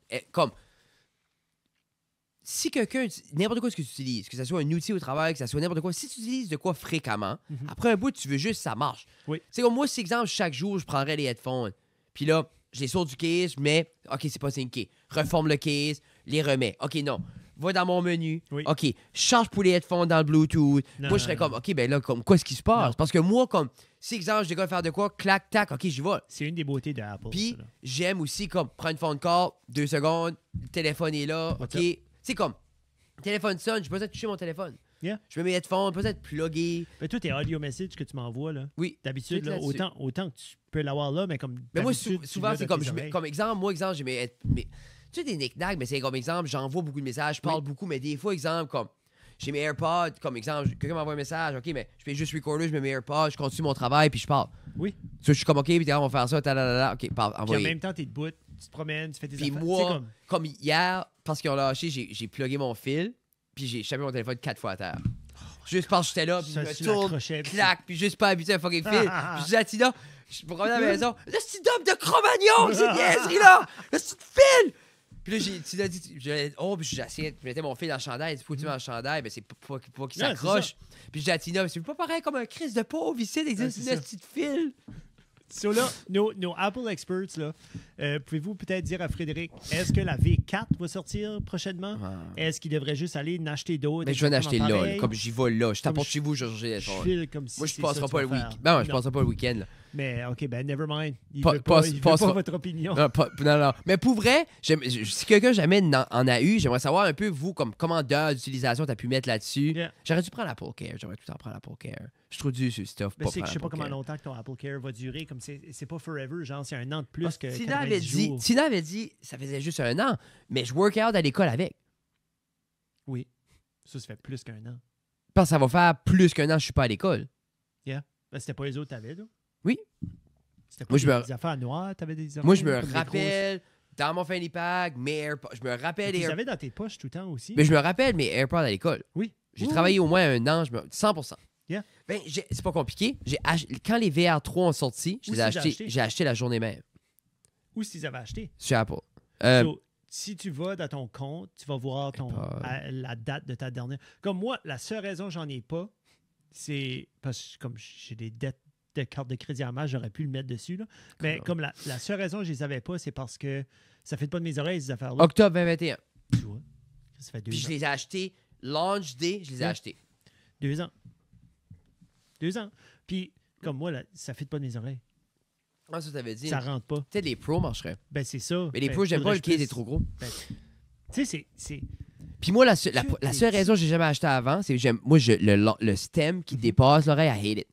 si quelqu'un, n'importe quoi ce que tu utilises, que ce soit un outil au travail, que ce soit n'importe quoi, si tu utilises de quoi fréquemment, après un bout, tu veux juste que ça marche. Oui. C'est comme moi, si exemple, chaque jour, je prendrais les headphones, puis là, je les sors du case, mais, OK, c'est pas synké. Reforme le case, les remets. OK, non. Va dans mon menu. Oui. OK, charge pour les headphones dans le Bluetooth. Non, moi, je serais comme, OK, ben là, comme, quoi est-ce qui se passe? Non. Parce que moi, comme, si exemple, je déconne faire de quoi, clac, tac, OK, j'y vais. C'est une des beautés d'Apple. Puis, ça, là. j'aime aussi, comme, prendre une phone call, 2 secondes, le téléphone est là, What's OK. C'est comme, le téléphone sonne, j'ai pas besoin de toucher mon téléphone. Yeah. Je mets mes headphones, pas besoin de plugger. Ben, toi, tes audio messages que tu m'envoies, là, Oui. d'habitude, tout là, là-dessus. autant que tu peux l'avoir là, mais comme. Mais moi, d'habitude, tu souvent, l'as c'est dans comme, tes je mets, oreilles. comme exemple, j'ai mes tu sais, des knick-knacks, mais c'est comme exemple, j'envoie beaucoup de messages, je parle beaucoup, mais des fois, exemple, comme, j'ai mes AirPods, comme exemple, quelqu'un m'envoie un message, OK, mais je fais juste recorder, je mets mes AirPods, je continue mon travail, puis je parle. Oui. So, je suis comme, OK, puis on va faire ça, OK, parle, Puis en envoyez. même temps, t'es debout, tu te promènes, tu fais tes Puis affaires. moi, Tu sais, comme hier, parce qu'ils ont lâché, j'ai plugué mon fil, puis j'ai chopé mon téléphone 4 fois à terre. Juste parce que j'étais là, puis je Ça, me tu tourne, l'accrochais, puis clac, puis juste pas habitué à fucking fil. Puis je dis à Tina, je me reviens à la maison, le petit homme de Cro-Magnon, c'est niaiserie là, le petit fil. Puis là, Tina dit, puis j'essayais, je mettais mon fil dans le chandail, il faut que tu mets dans le chandail, ben c'est pas qu'il Non, s'accroche. Puis je dis à Tina, c'est pas pareil comme un crise de pauvre ici, il existe c'est une ça. petite fil. So là, nos Apple experts, là, pouvez-vous peut-être dire à Frédéric, est-ce que la V4 va sortir prochainement? Est-ce qu'il devrait juste aller en acheter d'autres? Mais je vais en acheter là, pareil? comme j'y vais là, je Comme t'apporte chez vous, je vais changer les Je téléphones. file comme si Moi, je c'est passerai ça que pas tu le vas week-end. faire. Non, je passerai pas le week-end. Là. Mais OK, ben never mind. Il Pa- veut passe- il veut passera- pas votre opinion. Non. Mais pour vrai, si quelqu'un jamais en a eu, j'aimerais savoir un peu, vous, comme combien d'heures d'utilisation t'as pu mettre là-dessus. Yeah. J'aurais dû prendre l'Apple Care. J'aurais tout le temps prendre l'Apple Care. Je trouve du ce stuff. Ben, c'est que je sais pas prendre comment l'Apple Care. longtemps que ton Apple Care va durer. Comme c'est pas forever, genre c'est un an de plus Parce que Tina 90 avait dit, jours. Tina avait dit, ça faisait juste un an, mais je work out à l'école avec. Oui. Ça fait plus qu'un an. Parce que ça va faire plus qu'un an que je suis pas à l'école. Ben, c'était pas les autres que t'avais, là? Oui. C'était pas Moi, je des, me- des affaires noires, t'avais des affaires Moi, je me comme des rappelle, dans mon fanny pack, mes AirPods, je me grosses- rappelle Tu les les AirPods. avais dans tes poches tout le temps aussi? Mais je me rappelle mes AirPods à l'école. Oui. J'ai Oui, travaillé au moins un an, 100%. Yeah. Ben, c'est pas compliqué. Quand les VR3 ont sorti, Où est-ce que tu les as j'ai acheté la journée même Où s'ils avaient acheté? sur Apple. So, si tu vas dans ton compte, tu vas voir la date de ta dernière. Comme moi, la seule raison que j'en ai pas, c'est parce que comme j'ai des dettes de carte de crédit en masse, j'aurais pu le mettre dessus. Là. Mais comme la seule raison que je les avais pas, c'est parce que ça fait pas de mes oreilles, ces affaires-là. Octobre 2021. Tu vois? Ça fait 2 Puis je ans. les ai achetés, launch day, je les ai Yeah. achetés. 2 ans. 2 ans. Puis, comme moi, là, ça fait pas de mes oreilles. Ah, ça t'avais dit. Ça rentre pas. Peut-être les pros marcheraient. Ben, c'est ça. Mais les Ben, pros, j'aime pas, faudrait le que je case est puisse- trop gros. Ben, tu sais, c'est. Puis moi, la Tu seule raison que j'ai jamais acheté avant, c'est que le stem qui dépasse l'oreille, I hate it.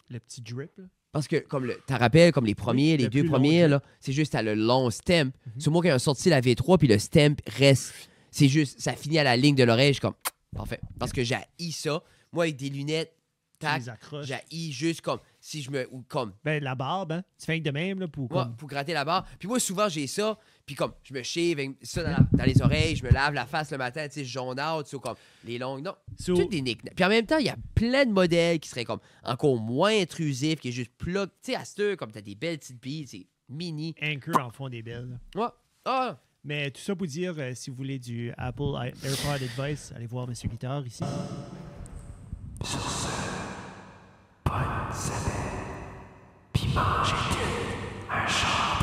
Le petit drip, là. Parce que, t'as rappelles, comme les premiers, les le deux plus long premiers, drip. là, c'est juste à le long stem. Sur moi, quand ils ont sorti la V3, puis le stem reste. C'est juste, ça finit à la ligne de l'oreille, je suis comme, parfait. Parce que j'ai haï ça. Moi, avec des lunettes, Tu tac, les accroches. j'ai haï juste comme, si je me. Ou comme, Ben, la barbe, hein. Tu fais de même, là, pour. moi, Comme... pour gratter la barre. Puis moi, souvent, j'ai ça. Puis comme, je me shave avec ça dans les oreilles, je me lave la face le matin, tu sais, je jaune out, tu sais, comme les longues. Non, So, tout des knick-knacks. Puis en même temps, il y a plein de modèles qui seraient comme encore moins intrusifs, qui est juste plug. Tu sais, à cette heure, comme t'as des belles petites billes, c'est mini. Anchor en font des belles. là. Ouais. Ah! Mais tout ça pour dire, si vous voulez du Apple AirPod Advice, allez voir Monsieur Guitare ici. Bonne semaine. Puis mangez un char.